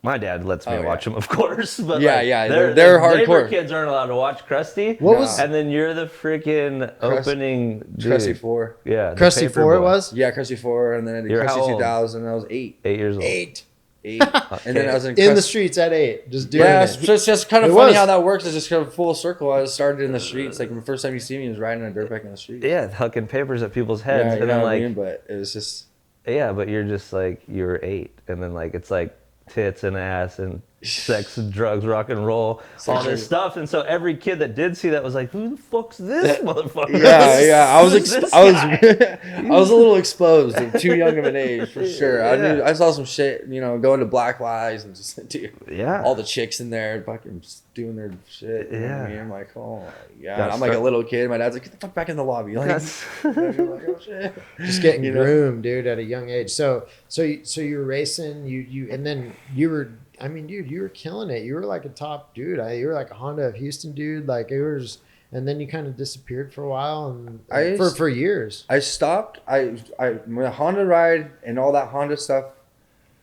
My dad lets me watch them, of course, but they're hardcore. Neighbor kids aren't allowed to watch Krusty. And then you're the freaking opening dude. Krusty 4. Yeah, Krusty 4 it was. Yeah, Krusty 4, and then I did Krusty 2000. I was 8. 8 years old. 8. And then I was in the streets at 8, just doing it. It's just kind of funny how that works. It's just kind of full circle. I started in the streets. Like the first time you see me was riding on a dirt bike in the street. Yeah, hucking papers at people's heads, and then like, but it was just. Yeah, but you're just like you're 8, and then like it's like tits and ass and sex and drugs, rock and roll, all this stuff. And so every kid that did see that was like, who the fuck's this motherfucker? Yeah. I was a little exposed at too young of an age for sure. I saw some shit, going to Black Lives and just all the chicks in there fucking just doing their shit. You know what I mean? I'm like, oh my God. I'm like a little kid. My dad's like, get the fuck back in the lobby. Like, like oh shit. Just getting groomed, dude, at a young age. So you were racing, you and then you were, I mean, dude, you were killing it. You were like a top dude. You were like a Honda of Houston dude. Like it was, and then you kind of disappeared for a while and for years. I stopped. My Honda ride and all that Honda stuff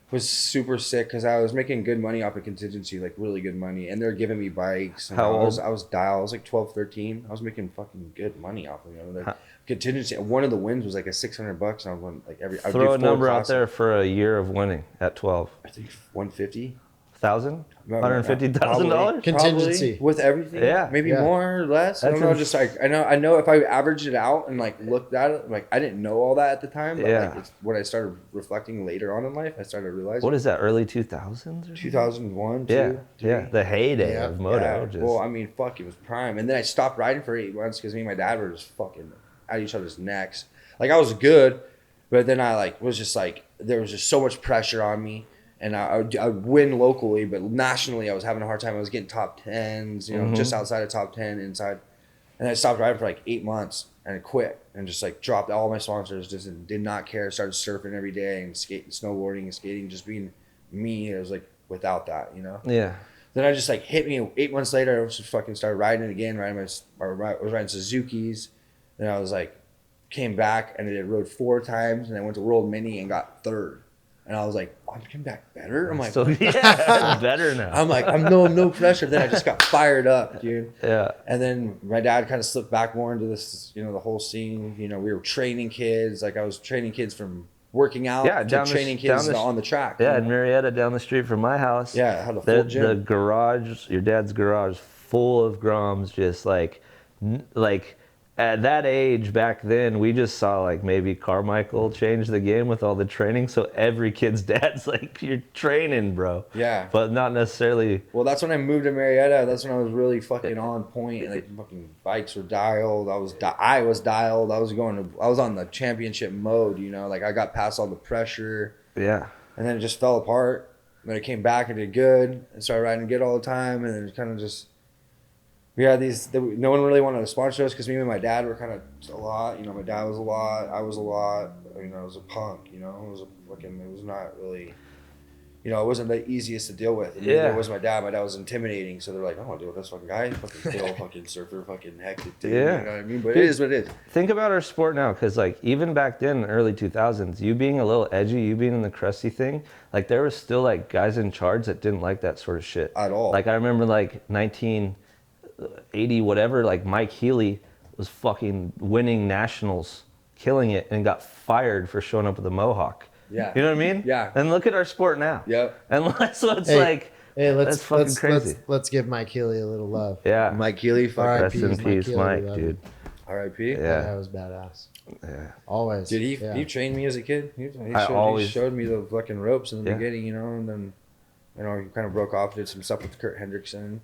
was super sick because I was making good money off of contingency, like really good money, and they're giving me bikes. And How old? I was like 12, 13. I was making fucking good money off of the contingency. One of the wins was like a $600, and I won like every. Throw a number out there for a year of winning at 12. I think 150. $150,000 contingency with everything. Maybe more or less. I don't know. Just like I know if I averaged it out and like looked at it, like I didn't know all that at the time. But like it's when I started reflecting later on in life, I started realizing. What is that? Early 2000s? 2001. Yeah, 2, 3. yeah. The heyday of Moto. Yeah. Well, I mean, fuck, it was prime. And then I stopped riding for 8 months because me and my dad were just fucking at each other's necks. Like I was good, but then I like was just like there was just so much pressure on me. And I would win locally, but nationally I was having a hard time. I was getting top 10s, just outside of top 10 inside. And I stopped riding for like 8 months and quit and just like dropped all my sponsors, just did not care. Started surfing every day and skating, snowboarding and skating, just being me. It was like without that, Yeah. Then I just like hit me 8 months later. I just fucking started riding again. I was riding Suzuki's. Then I was like, came back and I rode 4 times and I went to World Mini and got 3rd. And I was like, I'm coming back better. I'm like, better now. I'm like, I'm no pressure. Then I just got fired up, dude. Yeah. And then my dad kind of slipped back more into this, the whole scene. We were training kids. Like I was training kids from working out to training kids on the track. Yeah, in Marietta, down the street from my house. Yeah, I had a full gym. The garage, your dad's garage, full of Groms, just like at that age back then, we just saw like maybe Carmichael change the game with all the training. So every kid's dad's like, you're training, bro. Yeah. But not necessarily. Well, that's when I moved to Marietta. That's when I was really fucking on point. Like fucking bikes were dialed. I was dialed. I was on the championship mode, like I got past all the pressure. Yeah. And then it just fell apart. And then I came back and did good and started riding good all the time. And then it kind of just. We had no one really wanted to sponsor us because me and my dad were kind of a lot. My dad was a lot. I was a lot. I was a punk. It was not really, it wasn't the easiest to deal with. It was my dad. My dad was intimidating. So they're like, I don't want to deal with this fucking guy. Fucking Phil, fucking surfer, fucking hectic dude. Yeah. You know what I mean? But it is what it is. Think about our sport now, because like even back then in the early 2000s, you being a little edgy, you being in the crusty thing, like there was still like guys in charge that didn't like that sort of shit. At all. Like I remember like 1980 whatever, like Mike Healy was fucking winning nationals, killing it, and got fired for showing up with a mohawk. Yeah. You know what I mean? Yeah. And look at our sport now. Yep. And so it's like Hey, That's fucking crazy. Let's give Mike Healy a little love. Yeah. Mike Keeley, fuck R.I.P. Rest in Mike peace, Healy, Mike, we love dude. R.I.P. Yeah, Yeah. that was badass. Yeah. Always. Dude, yeah. he trained me as a kid. He showed me the fucking ropes in the Yeah. beginning, and then, he kind of broke off, did some stuff with Kurt Hendrickson,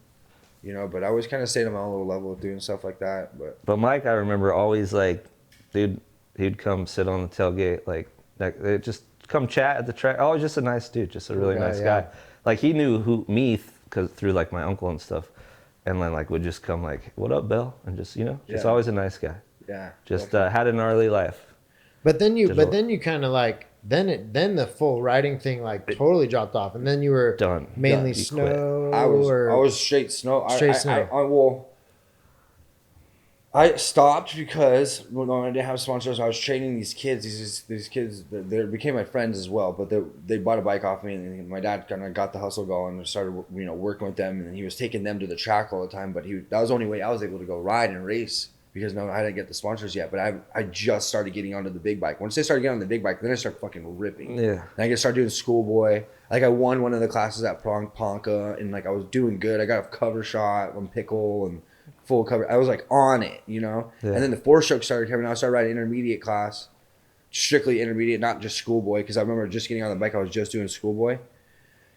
but I always kind of stayed on my own little level of doing stuff like that. But Mike, I remember always like, dude, he'd come sit on the tailgate, like just come chat at the track. Always just a nice dude, just a really nice guy. Like he knew me cause through like my uncle and stuff, and then like would just come like, what up, Bill? And just just always a nice guy. Yeah. Just had a gnarly life. But then you kind of like then the full riding thing like totally dropped off, and then you were Done. mainly You snow. I was straight snow. Straight snow. I stopped because when I didn't have sponsors, I was training these kids. These kids, they became my friends as well. But they bought a bike off me, and my dad kind of got the hustle going and started working with them. And he was taking them to the track all the time. But that was the only way I was able to go ride and race because I didn't get the sponsors yet. But I just started getting onto the big bike. Once I started getting on the big bike, then I started fucking ripping. Yeah. And I started doing schoolboy. Like I won one of the classes at Ponca, and like I was doing good. I got a cover shot on pickle and full cover. I was like on it, Yeah. And then the 4-stroke started coming out. I started riding intermediate class, strictly intermediate, not just schoolboy. Because I remember just getting on the bike, I was just doing schoolboy.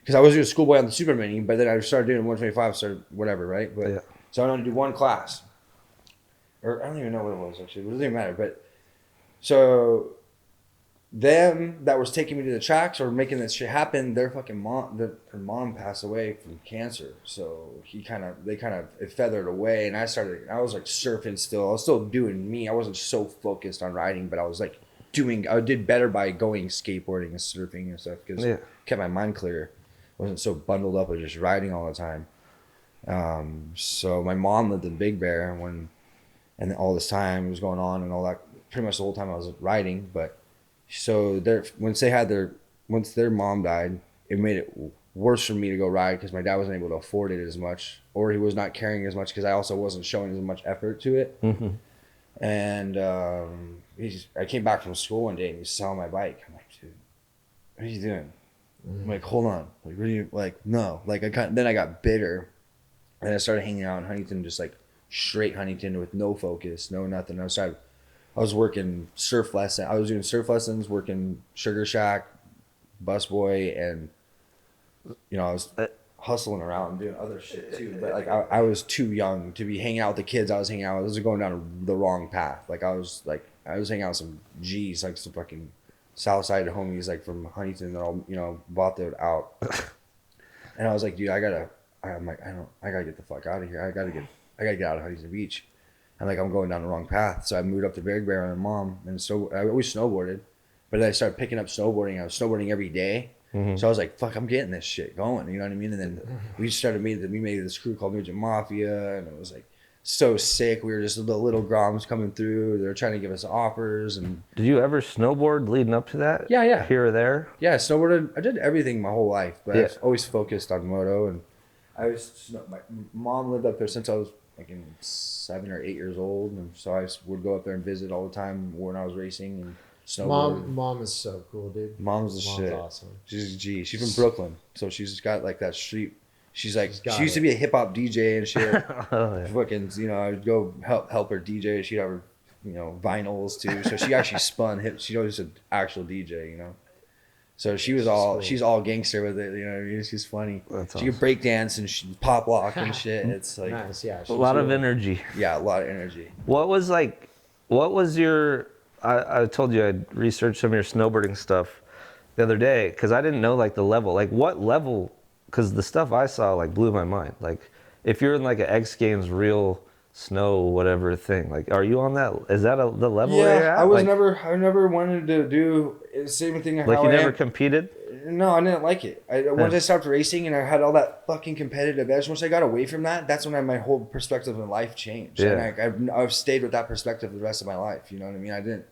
Because I was doing schoolboy on the Super Mini, but then I started doing 125, started whatever, right? But so I only do one class, or I don't even know what it was actually. It doesn't even matter. But so them that was taking me to the tracks or making this shit happen, their fucking mom, her mom passed away from cancer. So they kind of it feathered away, and I was like surfing still. I was still doing me. I wasn't so focused on riding, but I was like I did better by going skateboarding and surfing and stuff because it kept my mind clear. I wasn't so bundled up with just riding all the time. So my mom lived in Big Bear and all this time was going on and all that. Pretty much the whole time I was riding, but. So once their mom died, it made it worse for me to go ride because my dad wasn't able to afford it as much, or he was not carrying as much because I also wasn't showing as much effort to it. Mm-hmm. And I came back from school one day and he's selling my bike. I'm like, dude, what are you doing? I'm like, hold on, like, what are you like? No, like then I got bitter, and I started hanging out in Huntington, just like straight Huntington with no focus, no nothing. I was working surf lesson. I was doing surf lessons, working Sugar Shack, busboy, and I was hustling around and doing other shit too. But like I was too young to be hanging out with the kids I was hanging out with. I was going down the wrong path. Like I was hanging out with some G's, like some fucking South Side homies, like from Huntington that all bought that out. And I was like, dude, I gotta get the fuck out of here. I gotta get out of Huntington Beach. And like I'm going down the wrong path, so I moved up to Big Bear with my mom, and so I always snowboarded, but then I started picking up snowboarding. I was snowboarding every day, so I was like, "Fuck, I'm getting this shit going." You know what I mean? And then we made this crew called Midget Mafia, and it was like so sick. We were just the little groms coming through. They were trying to give us offers. And did you ever snowboard leading up to that? Yeah. Here or there? Yeah, I snowboarded. I did everything my whole life, but I was always focused on moto. And my mom lived up there since I was like 7 or 8 years old, and so I would go up there and visit all the time when I was racing and snowboarding. Mom is so cool, dude. Mom's shit. Awesome. She's a G. She's from Brooklyn, so she's got like that street. She used to be a hip hop DJ and shit. Fucking, I'd go help her DJ. She'd have her, vinyls too. So she actually spun hip. She was an actual DJ, So she's all gangster with it, She's funny. That's she could break dance and she pop lock and shit. It's like nice, yeah. A lot of energy. Yeah, a lot of energy. What was your? I told you I'd researched some of your snowboarding stuff the other day because I didn't know like the level. Like what level? Because the stuff I saw like blew my mind. Like if you're in like an X Games real snow whatever thing, like are you on that? Is that the level? Yeah, you're at? I never wanted to do the same thing. Like you never competed? No, I didn't like it. Once I stopped racing and I had all that fucking competitive edge, once I got away from that, that's when my whole perspective in life changed. Yeah. And I've stayed with that perspective the rest of my life. You know what I mean? I didn't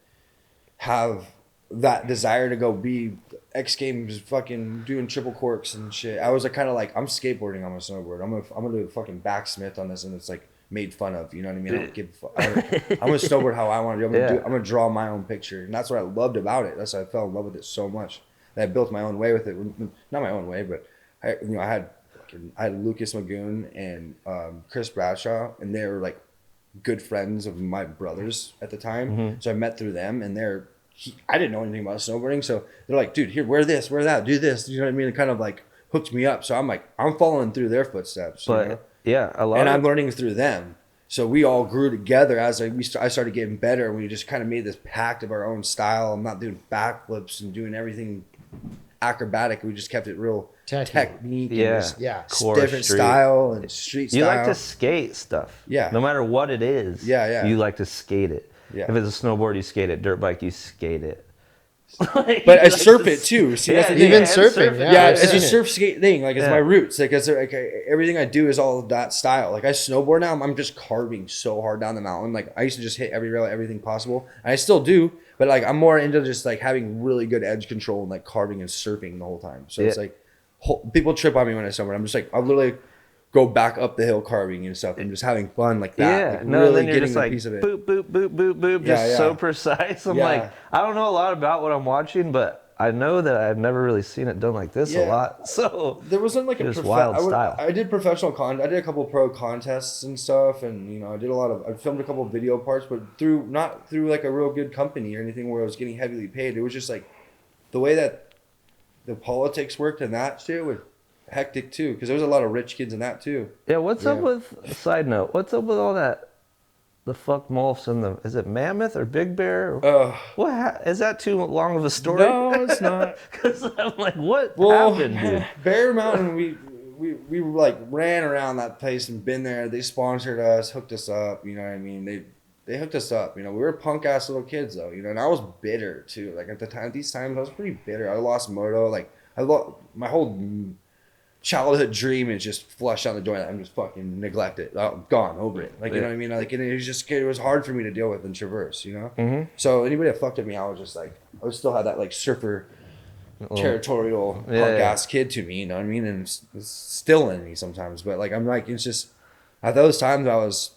have that desire to go be X Games fucking doing triple corks and shit. I was kind of like, I'm skateboarding on my snowboard. I'm gonna do a fucking backsmith on this, and it's like made fun of. You know what I mean? I don't give a fuck. I'm gonna snowboard how I want to do. I'm gonna draw my own picture, and that's what I loved about it. That's why I fell in love with it so much. And I built my own way with it. Not my own way, but I had fucking, I had Lucas Magoon and Chris Bradshaw, and they were like good friends of my brothers at the time. So I met through them, and I didn't know anything about snowboarding, so they're like, dude, here, wear this, wear that, do this, you know what I mean? It kind of like hooked me up. So I'm like, I'm following through their footsteps. But you know? yeah, I'm learning through them. So we all grew together as I started getting better, and we just kind of made this pact of our own style. I'm not doing backflips and doing everything acrobatic. We just kept it real technique. Yeah. Core different street style and street style. You like to skate stuff. Yeah. No matter what it is. Yeah. You like to skate it. Yeah. If it's a snowboard, you skate it. Dirt bike, you skate it. But I surf it too. See, that's the thing. Even surfing. Yeah, it's a surf skate thing. Like, it's my roots. Like, everything I do is all that style. Like, I snowboard now. I'm just carving so hard down the mountain. Like, I used to just hit every rail, everything possible. And I still do. But like, I'm more into just like having really good edge control and like carving and surfing the whole time. So it's like, people trip on me when I snowboard. I'm just like, I'll literally go back up the hill carving and stuff and just having fun like that. Yeah, like, no, really then you're getting just a like piece of it. boop, boop, boop, boop, boop, just so precise. I'm like, I don't know a lot about what I'm watching, but I know that I've never really seen it done like this a lot. So there wasn't like a wild style. I did professional I did a couple pro contests and stuff, and you know, I filmed a couple video parts, but not through like a real good company or anything where I was getting heavily paid. It was just like the way that the politics worked and that shit was hectic too, because there was a lot of rich kids in that too. Yeah, what's up with, side note, what's up with all that, the fuck Mulfs and is it Mammoth or Big Bear? Is that too long of a story? No, it's not. Because I'm like, what happened, dude? Bear Mountain, we like ran around that place and been there. They sponsored us, hooked us up, you know what I mean? They hooked us up, you know. We were punk ass little kids though, you know, and I was bitter too. Like, at these times I was pretty bitter. I lost moto, like my whole childhood dream is just flushed down the joint. I'm just fucking neglected. I'm gone, over it. Like, you know what I mean? Like, it was hard for me to deal with and traverse, you know? So anybody that fucked with me, I was just like, I still had that like surfer territorial punk ass kid to me, you know what I mean? And it's still in me sometimes, but like, I'm like, it's just, at those times I was,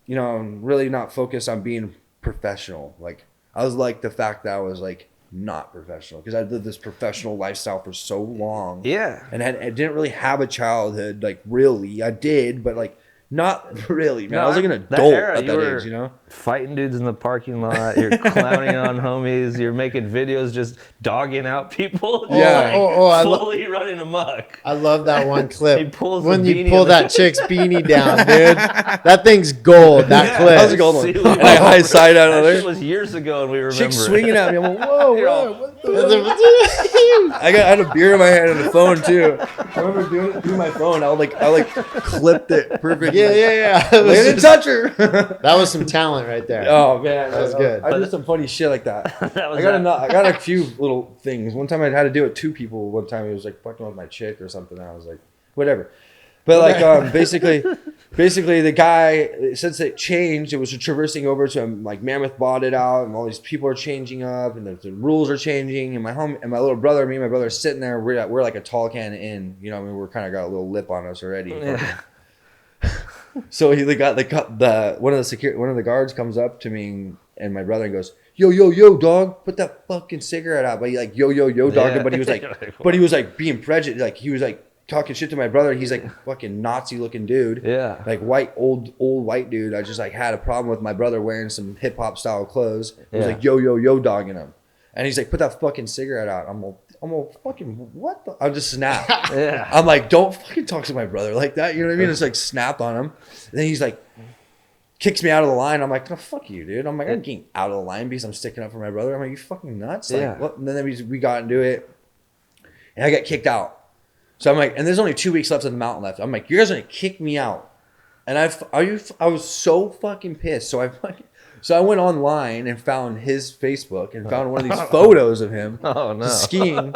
you know, really not focused on being professional. Like, I was like the fact that I was like, not professional, because I lived this professional lifestyle for so long. Yeah. And I didn't really have a childhood, like, really. I did, but like, not really, man. I was like an adult at that age, you know? Fighting dudes in the parking lot. You're clowning on homies. You're making videos just dogging out people. Fully running amok. I love that one clip. When you pull that chick's beanie down, dude. That thing's gold, that clip. That was a gold one. And I high side out of there. It was years ago, and we remember Chick swinging at me. I'm like, whoa. What the I had a beer in my hand on the phone too. I remember doing it through my phone. I like clipped it perfectly. Yeah. I didn't touch her. That was some talent right there. Oh man, that was good. I did some funny shit like that. I got a few little things. One time I had to do it 2 people. One time it was like fucking with my chick or something. And I was like, whatever. But like basically the guy, since it changed, it was traversing over to like Mammoth bought it out, and all these people are changing up, and the rules are changing. And my little brother, me and my brother are sitting there. We're like a tall can in, you know. I mean, we're kind of got a little lip on us already. Yeah. So one of the guards comes up to me and my brother and goes, yo dog, put that fucking cigarette out. But he like yo dog, but he was like being prejudiced, like he was like talking shit to my brother. He's like fucking Nazi looking dude, like old white dude. I just like had a problem with my brother wearing some hip hop style clothes. He was like yo dogging him, and he's like, put that fucking cigarette out. I'm fucking what the? I'll just snap. I'm like, don't fucking talk to my brother like that. You know what I mean? It's like snapped on him. And then he's like, kicks me out of the line. I'm like, no, fuck you, dude. I'm like, I'm getting out of the line because I'm sticking up for my brother. I'm like, you fucking nuts? Like, what? And then we got into it, and I got kicked out. So I'm like, and there's only 2 weeks left of the mountain left. I'm like, you guys are gonna kick me out, and I was so fucking pissed. So I went online and found his Facebook and found one of these photos of him skiing.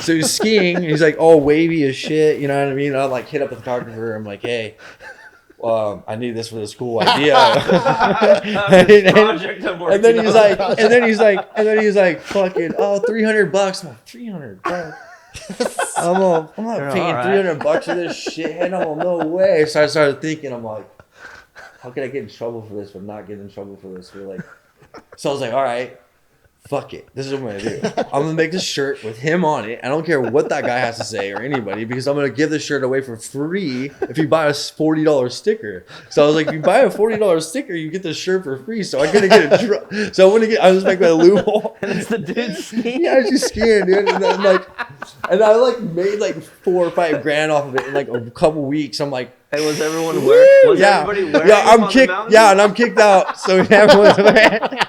So he's skiing. And he's like all wavy as shit. You know what I mean? I like hit up the photographer. I'm like, hey, I need this for this cool idea. and then he's like, fucking, $300. I'm like, $300. I'm not paying $300 for this shit. No way. So I started thinking, I'm like, how can I get in trouble for this but not get in trouble for this? So I was like, all right, fuck it. This is what I'm gonna do. I'm gonna make this shirt with him on it. I don't care what that guy has to say or anybody, because I'm gonna give this shirt away for free if you buy a $40 sticker. So I was like, if you buy a $40 sticker, you get the shirt for free. So I'm gonna get it. So I was making a loophole. And it's the dude skiing. Yeah, I was just skiing, dude. And then and I like made like $4 or $5 grand off of it in like a couple weeks. I'm like, Hey, was everyone wearing? Was everybody wearing? Yeah, I'm them on kicked. the mountain? Yeah, and I'm kicked out. So everyone's wearing.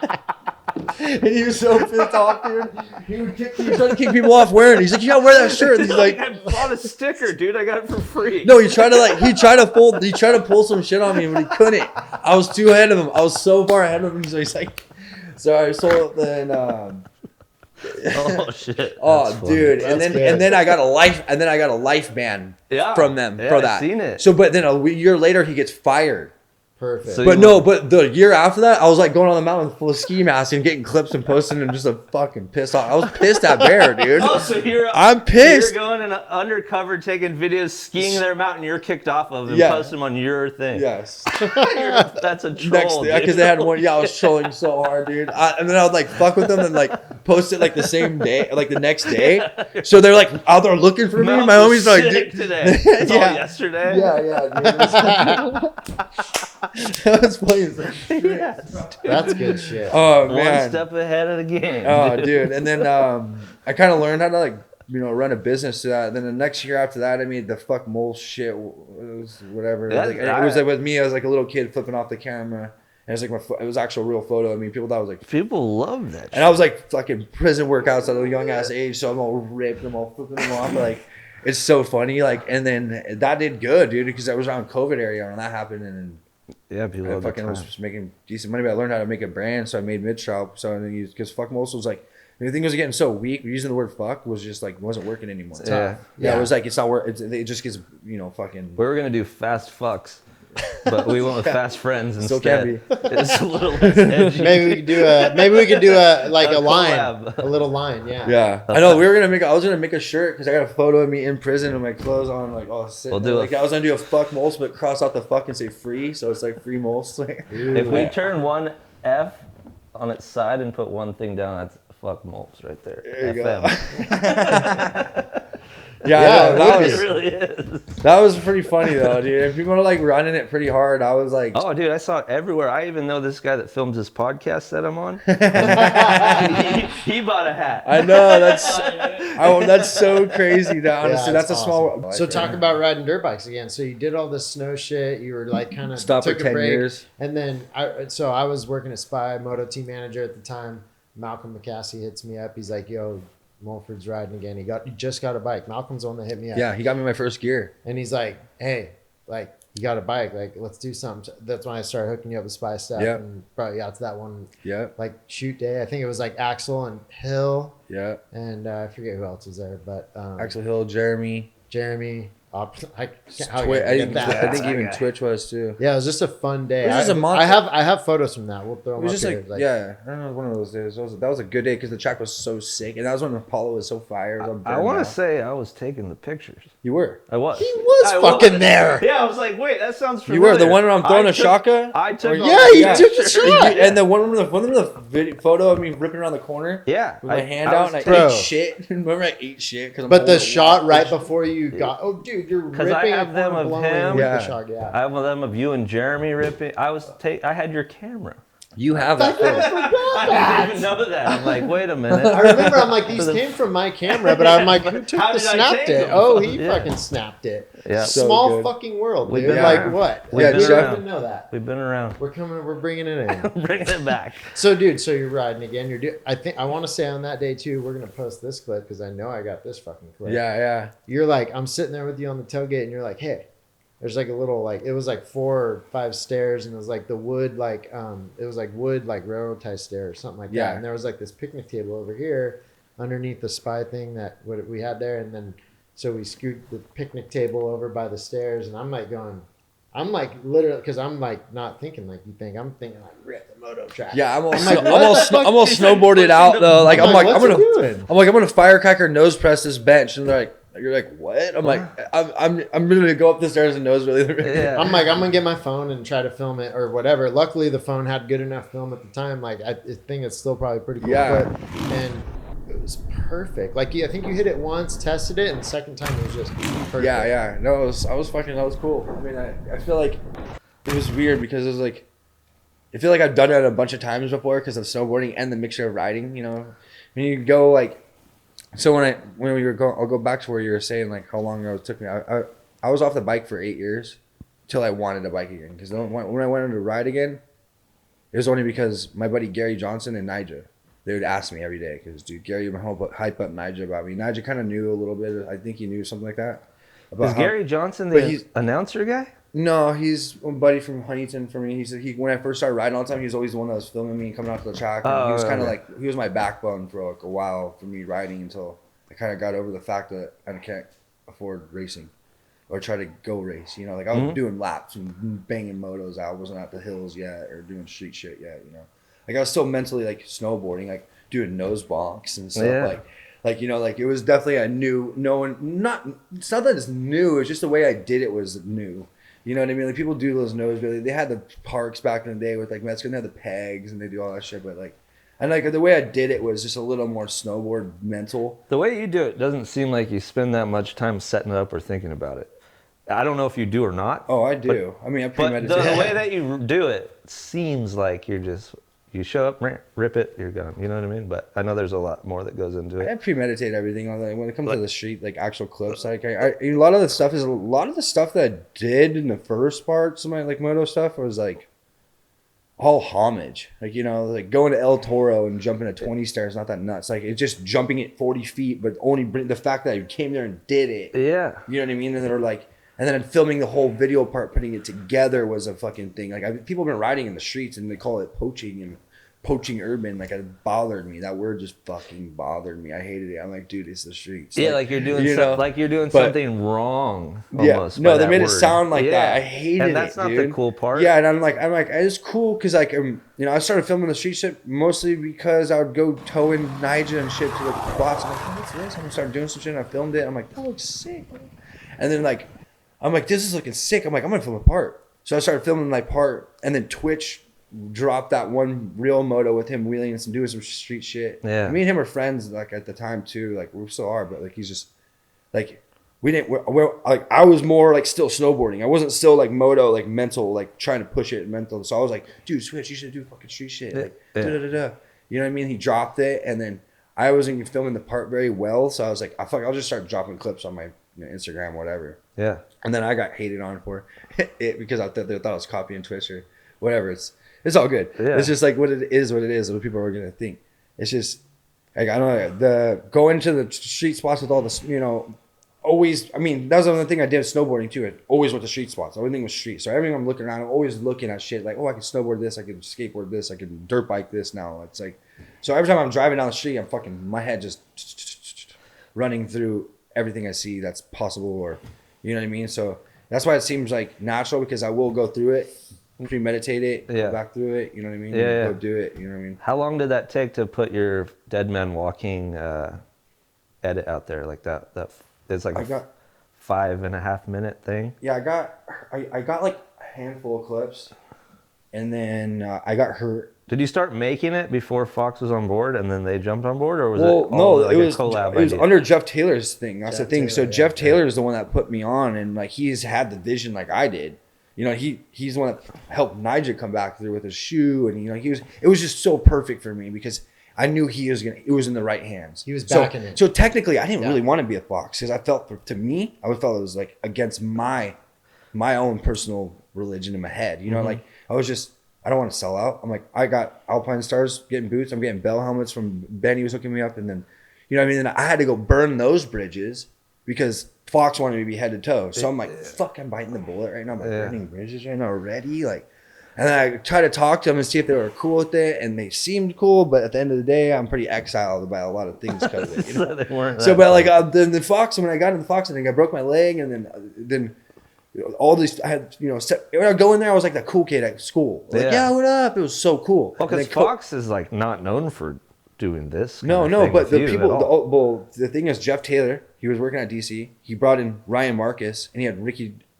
And he was so pissed off, dude. He was trying to kick people off wearing it. He's like, you gotta wear that shirt. And he's like, I bought a sticker, dude. I got it for free. no, he tried to pull some shit on me, but he couldn't. I was too ahead of him. I was so far ahead of him. So he's like, so I sold it. Then, Oh shit. oh, That's dude. That's And good. then I got a life ban from them Yeah, for I've that. seen it. So, but then a year later, he gets fired. Perfect. So But but the year after that, I was like going on the mountain full of ski masks and getting clips and posting and just a fucking pissed off. I was pissed at Bear, dude. Oh, so I'm pissed. You're going and undercover taking videos skiing their mountain. You're kicked off of and Yeah. post them on your thing. Yes. That's a troll. Next thing, because they had one. Yeah, I was trolling so hard, dude. And then I would like fuck with them and like post it like the same day, like the next day. So they're like out there looking for me. Mount My was homies are like, sick dude. today. It's all Yeah. yesterday. Yeah, dude. That was funny. That's good shit. Oh One man. step ahead of the game. Oh, dude. And then I kind of learned how to like, run a business to that. And then the next year after that, I made the fuck mole shit. It was whatever. Yeah, And it was like with me. I was like a little kid flipping off the camera. And it was like it was actual real photo. I mean, people thought I was like, People love that. and I was like fucking prison workouts at a young ass age. So I'm all ripped. I'm all flipping them off. Like, it's so funny. Like, and then that did good, dude, because I was around COVID area when that happened. And Yeah, people I love fucking was making decent money, but I learned how to make a brand, so I made mid-shop. So because fuck most was like, everything was getting so weak. Using the word fuck was just like wasn't working anymore. Yeah. It was like it's not work. It just gets fucking. We were gonna do fast fucks, but we went with fast friends instead. Still can It's a little less edgy. Maybe we could do a like A a line, collab. a little line. Yeah. Yeah, I know. I was gonna make a shirt because I got a photo of me in prison with my clothes on, like all sitting. We'll do like I was gonna do a fuck Moles, but cross out the fuck and say free, so it's like free Moles. If we turn one F on its side and put one thing down, that's fuck moles right there. There you FM. go. Yeah, I know, It really is. that was pretty funny though, dude. If people are like running it pretty hard, I was like, Oh, dude, I saw it everywhere. I even know this guy that films this podcast that I'm on. he bought a hat. I know that's so crazy. That honestly, Yeah, that's a it's small. awesome. So talk about riding dirt bikes again. So you did all this snow shit. You were like kind of Stopped took for a 10 break, years. and then I was working at Spy Moto team manager at the time. Malcolm McCassie hits me up. He's like, "Yo, Mulford's riding again. He just got a bike." Malcolm's the one that hit me up. Yeah, he got me my first gear. And he's like, "Hey, like you got a bike. Like let's do something." That's when I started hooking you up with Spy stuff. Yeah. And probably got to that one Yeah, like shoot day. I think it was like Axel and Hill, yeah. and I forget who else was there, but Axel Hill, Jeremy. Jeremy. How I think think even Twitch was too. Yeah, it was just a fun day. It was just a month. I have photos from that. We'll throw It them was up just here. like, yeah, I don't know, one of those days. That was a good day because the track was so sick, and that was when Apollo was so fire. I want to say I was taking the pictures. you were. I was. He was I fucking there. Yeah, I was like, wait, that sounds You familiar. were the one where I'm throwing a shotgun. I took. Or- all Yeah, the you pictures. took the shot. And the one of the photo of me ripping around the corner Yeah, with my hand I out, was and I Bro. ate shit. Remember, I ate shit because. But the shot right before you got, oh dude, you're 'Cause ripping I have a them corner of blowing him. with Yeah. the shot. Yeah. I have them of you and Jeremy ripping. I had your camera. You have that photo. I didn't even know that. I'm like, wait a minute. I remember. I'm like, these came from my camera, but I'm like, who took How the did I snapped take it? them? Oh, he Yeah. fucking snapped it. Yeah. So Small good. fucking world, We've dude. been Like around. what? We've Like, been we didn't around. even know that. We've been around. We're bringing it in. Bringing it back. So, dude, so you're riding again. I want to say on that day too. We're gonna post this clip because I know I got this fucking clip. Yeah. You're like, I'm sitting there with you on the tailgate, and you're like, hey, there's like a little like it was like 4 or 5 stairs, and it was like the wood it was like wood like railroad tie stair or something like Yeah. that. And there was like this picnic table over here underneath the Spy thing that what we had there, and then so we scoot the picnic table over by the stairs, and I'm like literally because I'm like not thinking like you think. I'm thinking like rip the moto track. Yeah, I'm all what? snowboarded out though. Like I'm what's he doing? gonna firecracker nose press this bench, and they're like, You're like, what? I'm like, I'm ready to go up the stairs and nose really. Yeah. I'm like, I'm gonna get my phone and try to film it or whatever. Luckily, the phone had good enough film at the time. Like, I think it's still probably pretty cool. Yeah. And it was perfect. Like, I think you hit it once, tested it, and the second time it was just perfect. Yeah. No, that was cool. I mean, I feel like it was weird because it was like, I feel like I've done it a bunch of times before because of snowboarding and the mixture of riding. You know, when you go like. So when we were going, I'll go back to where you were saying like how long it took me. I was off the bike for 8 years till I wanted a bike again. Because when I went on to ride again, it was only because my buddy Gary Johnson and Nigel, they would ask me every day. Because dude, Gary would hype up Nigel about me. Nigel kind of knew a little bit. I think he knew something like that. Is Gary Johnson the announcer guy? No, he's a buddy from Huntington for me. When I first started riding all the time, he was always the one that was filming me coming out to the track. And he was kind of like, he was my backbone for like a while for me riding until I kind of got over the fact that I can't afford racing or try to go race. You know, like I was doing laps and banging motos out. I wasn't at the hills yet or doing street shit yet, you know. Like I was still mentally like snowboarding, like doing nose bonks and stuff. Yeah. Like, you know, like it was definitely a new, it's not that it's new. It's just the way I did it was new. You know what I mean? Like people do those nose really. They had the parks back in the day with like Mexico. They had the pegs and they do all that shit. But like, and like the way I did it was just a little more snowboard mental. The way you do it doesn't seem like you spend that much time setting it up or thinking about it. I don't know if you do or not. Oh, I do. I mean, I premeditate. But the way that you do it seems like you show up, rip it, you're gone. You know what I mean? But I know there's a lot more that goes into it. I premeditate everything on that. When it comes to the street, like actual clips, like a lot of the stuff that I did in the first parts of my like moto stuff was like all homage. Like, you know, like going to El Toro and jumping at 20 stairs, not that nuts. Like it's just jumping at 40 feet, but only the fact that I came there and did it. Yeah. You know what I mean? And they're like, and then filming the whole video part, putting it together was a fucking thing. Like people have been riding in the streets and they call it poaching and poaching urban. Like it bothered me. That word just fucking bothered me. I hated it. I'm like, dude, it's the streets. Yeah, like you're doing something wrong. Almost. Yeah, no, they made it sound like that. I hated it. And that's not the cool part. Yeah, and I'm like, it's cool because like you know, I started filming the street shit mostly because I would go towing Nigel and shit to the spots. I'm like, oh, what's this? I'm gonna start doing some shit. And I filmed it. I'm like, that looks sick. And then like, I'm like, this is looking sick. I'm like, I'm gonna film a part. So I started filming my part, and then Twitch dropped that one real moto with him wheeling and doing some street shit. Yeah. Me and him were friends like at the time too. Like we still are, but like he's just like we're like I was more like still snowboarding. I wasn't still like moto like mental like trying to push it mental. So I was like, dude, Switch, you should do fucking street shit. Like You know what I mean? He dropped it, and then I wasn't filming the part very well, so I was like, I'll just start dropping clips on my Instagram, whatever. Yeah. And then I got hated on for it because they thought I was copying Twitch or whatever. It's all good. Yeah. It's just like what it is, what people are gonna think. It's just like I don't know, going to the street spots with all this, you know, always. I mean, that was another thing I did with snowboarding too. I always went to street spots. Everything was street. So everything I'm looking around, I'm always looking at shit like, oh, I can snowboard this, I can skateboard this, I can dirt bike this now. It's like, so every time I'm driving down the street, I'm fucking my head just running through everything I see that's possible, or you know what I mean. So that's why it seems like natural, because I will go through it, premeditate it, go back through it. You know what I mean? Go do it. You know what I mean? How long did that take to put your Dead Man Walking edit out there like that? That it's like a 5.5 minute thing. Yeah, I got like a handful of clips, and then I got hurt. Did you start making it before Fox was on board, and then they jumped on board, or was it was a collab? It was under Jeff Taylor's thing. That's the thing. So Jeff Taylor is the one that put me on, and like he's had the vision like I did. You know, he's the one that helped Nigel come back through with his shoe, and you know it was just so perfect for me because I knew it was in the right hands. He was backing it. So technically, I didn't really want to be a Fox because I felt I felt it was like against my own personal religion in my head. You know, like I was just. I don't want to sell out. I'm like, I got Alpine Stars getting boots. I'm getting Bell helmets from Ben. He was hooking me up. And then, you know what I mean? And I had to go burn those bridges because Fox wanted me to be head to toe. So I'm like, fuck, I'm biting the bullet right now. I'm like, burning bridges right now already. Like, and then I tried to talk to them and see if they were cool with it. And they seemed cool. But at the end of the day, I'm pretty exiled by a lot of things because of it. You know? So they weren't so, but like then the Fox, when I got into the Fox, I think I broke my leg. And then all these, I had, you know, when I go in there, I was like the cool kid at school. Like, yeah, what up? It was so cool. Well, because Fox is like not known for doing this. No, kind of thing but with the you people, at all. well, the thing is, Jeff Taylor, he was working at DC. He brought in Ryan Marcus, and he had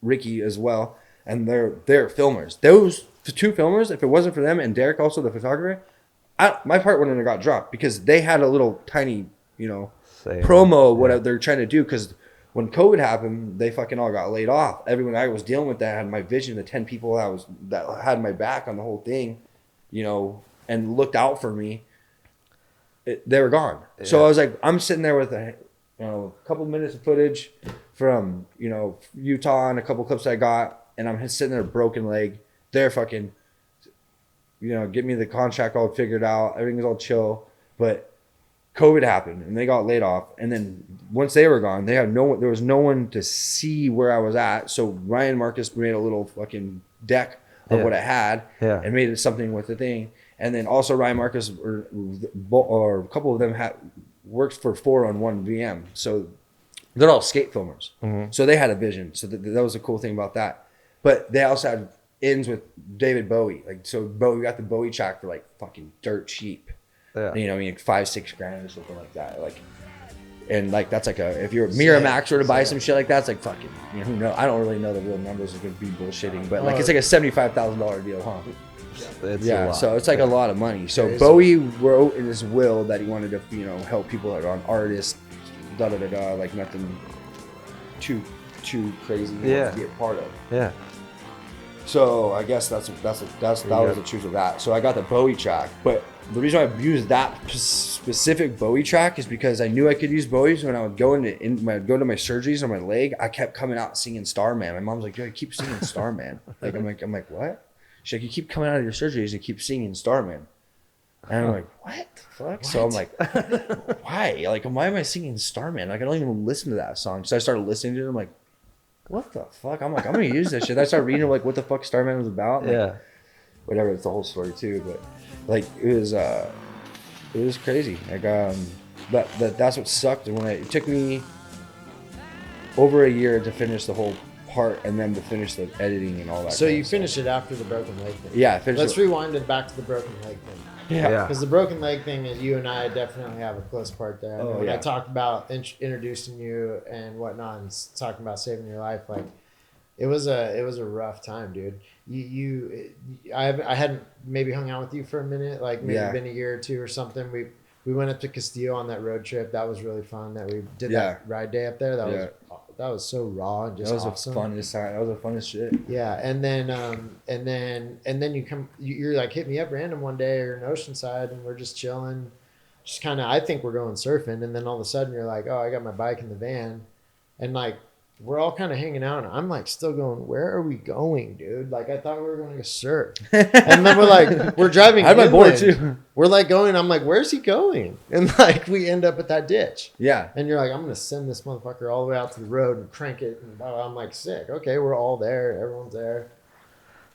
Ricky as well, and they're filmers. Those two filmers, if it wasn't for them, and Derek also the photographer, my part wouldn't have got dropped because they had a little tiny, Same. promo what they're trying to do. Because when COVID happened, they fucking all got laid off. Everyone I was dealing with that had my vision, the 10 people that had my back on the whole thing, and looked out for me. They were gone. Yeah. So I was like, I'm sitting there with a couple minutes of footage from Utah and a couple clips I got, and I'm sitting there broken leg. They're fucking get me the contract all figured out. Everything's all chill, but COVID happened and they got laid off. And then once they were gone, there was no one to see where I was at. So Ryan Marcus made a little fucking deck of what I had and made it something with the thing. And then also Ryan Marcus or a couple of them worked for 4-on-1 VM. So they're all skate filmers. Mm-hmm. So they had a vision. So that was a cool thing about that. But they also had ends with David Bowie. We got the Bowie track for like fucking dirt cheap. Yeah. $5-6 grand or something like that. And that's like if you're Miramax were to buy some shit like that, it's like fucking who knows? I don't really know the real numbers. It's gonna be bullshitting, but it's like a $75,000 deal, huh? So it's like a lot of money. So Bowie wrote in his will that he wanted to help people that are artists, like nothing too crazy to be a part of. Yeah. So I guess that was the truth of that. So I got the Bowie track, but the reason I used that specific Bowie track is because I knew I could use Bowie. So when I would go to my surgeries on my leg, I kept coming out singing Starman. My mom's like, "Yo, you keep singing Starman." I'm like, what? She's like, "You keep coming out of your surgeries and keep singing Starman." And I'm like, what the fuck? What? So I'm like, why? Why am I singing Starman? I don't even listen to that song. So I started listening to it. I'm like, what the fuck? I'm like, I'm gonna use this shit. I started reading what the fuck Starman was about. Whatever. It's the whole story too. But it was crazy. That's what sucked. It took me over a year to finish the whole part and then to finish the editing and all that. So you finished it after the broken leg thing. Yeah, I finished Let's rewind it back to the broken leg thing. Yeah. Because the broken leg thing is you and I definitely have a close part there. When I talked about introducing you and whatnot and talking about saving your life, it was a rough time, dude. I hadn't maybe hung out with you for a minute, been a year or two or something. We went up to Castillo on that road trip. That was really fun. That we did that ride day up there. That was so raw and just awesome. That was the funnest shit. Yeah, and then you're like hit me up random one day or in Oceanside and we're just chilling, just kind of I think we're going surfing, and then all of a sudden you're like, oh, I got my bike in the van, and we're all kind of hanging out, and I'm still going, where are we going, dude? I thought we were going to surf. And then we're driving. I had my board too. We're going, I'm like, where's he going? And we end up at that ditch. Yeah. And you're like, I'm going to send this motherfucker all the way out to the road and crank it. And I'm like, sick. Okay, we're all there. Everyone's there.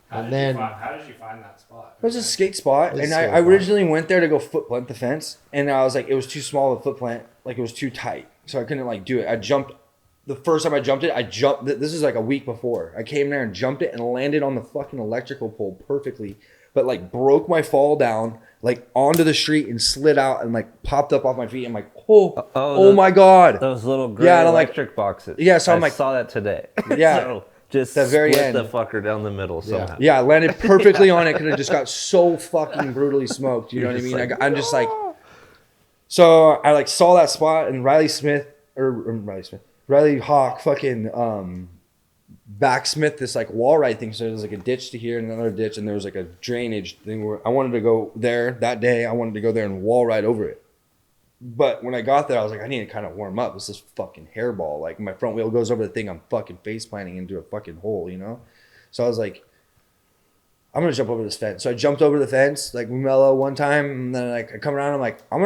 How did you find that spot? It was a skate spot. And I originally went there to go foot plant the fence. And I was like, it was too small of a foot plant. It was too tight. So I couldn't do it. I jumped. The first time I jumped it, this is a week before. I came there and jumped it and landed on the fucking electrical pole perfectly. But broke my fall down, onto the street and slid out and popped up off my feet. I'm like, oh my God. Those little gray electric boxes. Yeah, so I saw that today. Yeah. So just the very split end. the fucker down the middle somehow. Yeah, I landed perfectly on it because I just got so fucking brutally smoked. You know what I mean? I'm just so I saw that spot and Riley Hawk fucking backsmith this wall ride thing. So there's a ditch to here and another ditch, and there was a drainage thing where I wanted to go there that day. I wanted to go there and wall ride over it. But when I got there, I was like, I need to kind of warm up. It's this fucking hairball. My front wheel goes over the thing. I'm fucking face planting into a fucking hole, So I was like, I'm gonna jump over this fence. So I jumped over the fence mellow one time, and then I come around. I'm like, I'm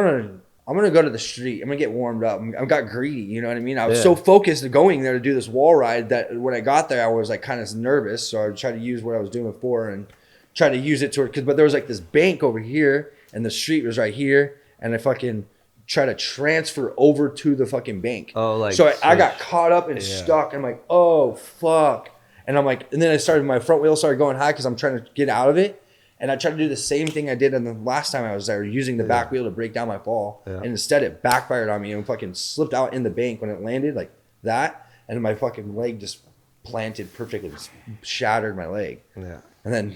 gonna go to the street. I'm gonna get warmed up. I got greedy, you know what I mean? I was so focused going there to do this wall ride that when I got there, I was kind of nervous. So I tried to use what I was doing before and try to use it but there was this bank over here and the street was right here, and I fucking try to transfer over to the fucking bank. So I got caught up and stuck. I'm like, oh fuck. And I'm like, and then my front wheel started going high because I'm trying to get out of it. And I tried to do the same thing I did on the last time I was there, using the back wheel to break down my fall. Yeah. And instead it backfired on me and fucking slipped out in the bank when it landed like that. And my fucking leg just planted perfectly, just shattered my leg. Yeah. And then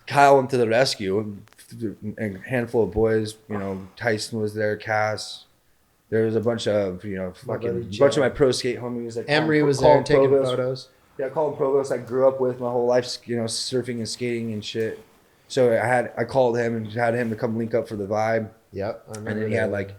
Kyle went to the rescue, and a handful of boys, you know, Tyson was there, Cass. There was a bunch of, you know, fucking bunch of my pro skate homies. Like Emery was there taking photos. Yeah, Colin Provost I grew up with my whole life, you know, surfing and skating and shit. So I called him and had him to come link up for the vibe. Yep. And then he had like,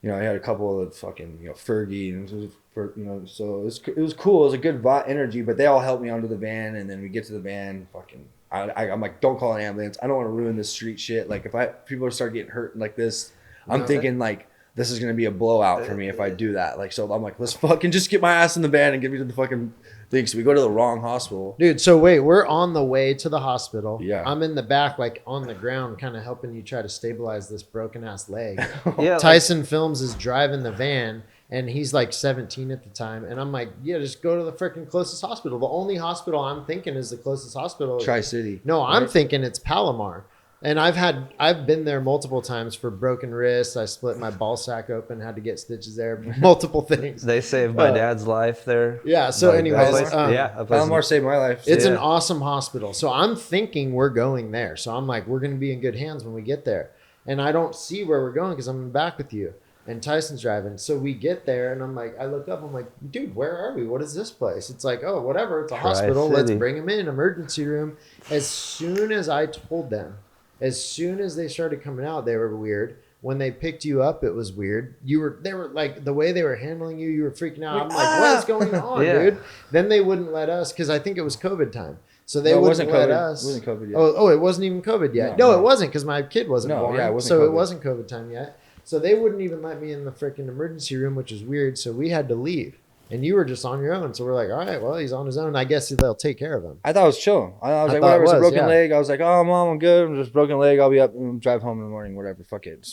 you know, I had a couple of fucking, you know, Fergie and you know, so it was cool. It was a good energy, but they all helped me onto the van, and then we get to the van, fucking. I'm like, don't call an ambulance. I don't want to ruin this street shit. Like if people start getting hurt like this, I'm thinking like this is gonna be a blowout for me if I do that. Like so, I'm like, let's fucking just get my ass in the van and get me to the fucking thing. So we go to the wrong hospital, dude. So wait, we're on the way to the hospital. Yeah, I'm in the back, like on the ground, kind of helping you try to stabilize this broken ass leg. Yeah, Tyson Films is driving the van. And he's like 17 at the time. And I'm like, yeah, just go to the freaking closest hospital. The only hospital I'm thinking is the closest hospital. Tri-City. No, I'm thinking it's Palomar. And I've been there multiple times for broken wrists. I split my ball sack open, had to get stitches there, multiple things. They saved my dad's life there. Yeah. So anyways, Palomar saved my life. It's an awesome hospital. So I'm thinking we're going there. So I'm like, we're going to be in good hands when we get there. And I don't see where we're going because I'm back with you. And Tyson's driving. So we get there and I'm like, I look up, I'm like, dude, where are we? What is this place? It's like, oh, whatever. It's a hospital. Let's bring him in. Emergency room. As soon as I told them, as soon as they started coming out, they were weird. When they picked you up, it was weird. They were like, the way they were handling you, you were freaking out. I'm like, what is going on, dude? Then they wouldn't let us, because I think it was COVID time. So they wouldn't let us. It wasn't COVID yet. Oh, it wasn't even COVID yet. No, it wasn't, because my kid wasn't born. Yeah, it wasn't so COVID. It wasn't COVID time yet. So they wouldn't even let me in the freaking emergency room, which is weird. So we had to leave. And you were just on your own. So we're like, all right, well, he's on his own. I guess they'll take care of him. I thought it was chill. I was like, whatever, it's a broken leg. I was like, oh, Mom, I'm good. I'm just broken leg. I'll be up and drive home in the morning, whatever. Fuck it.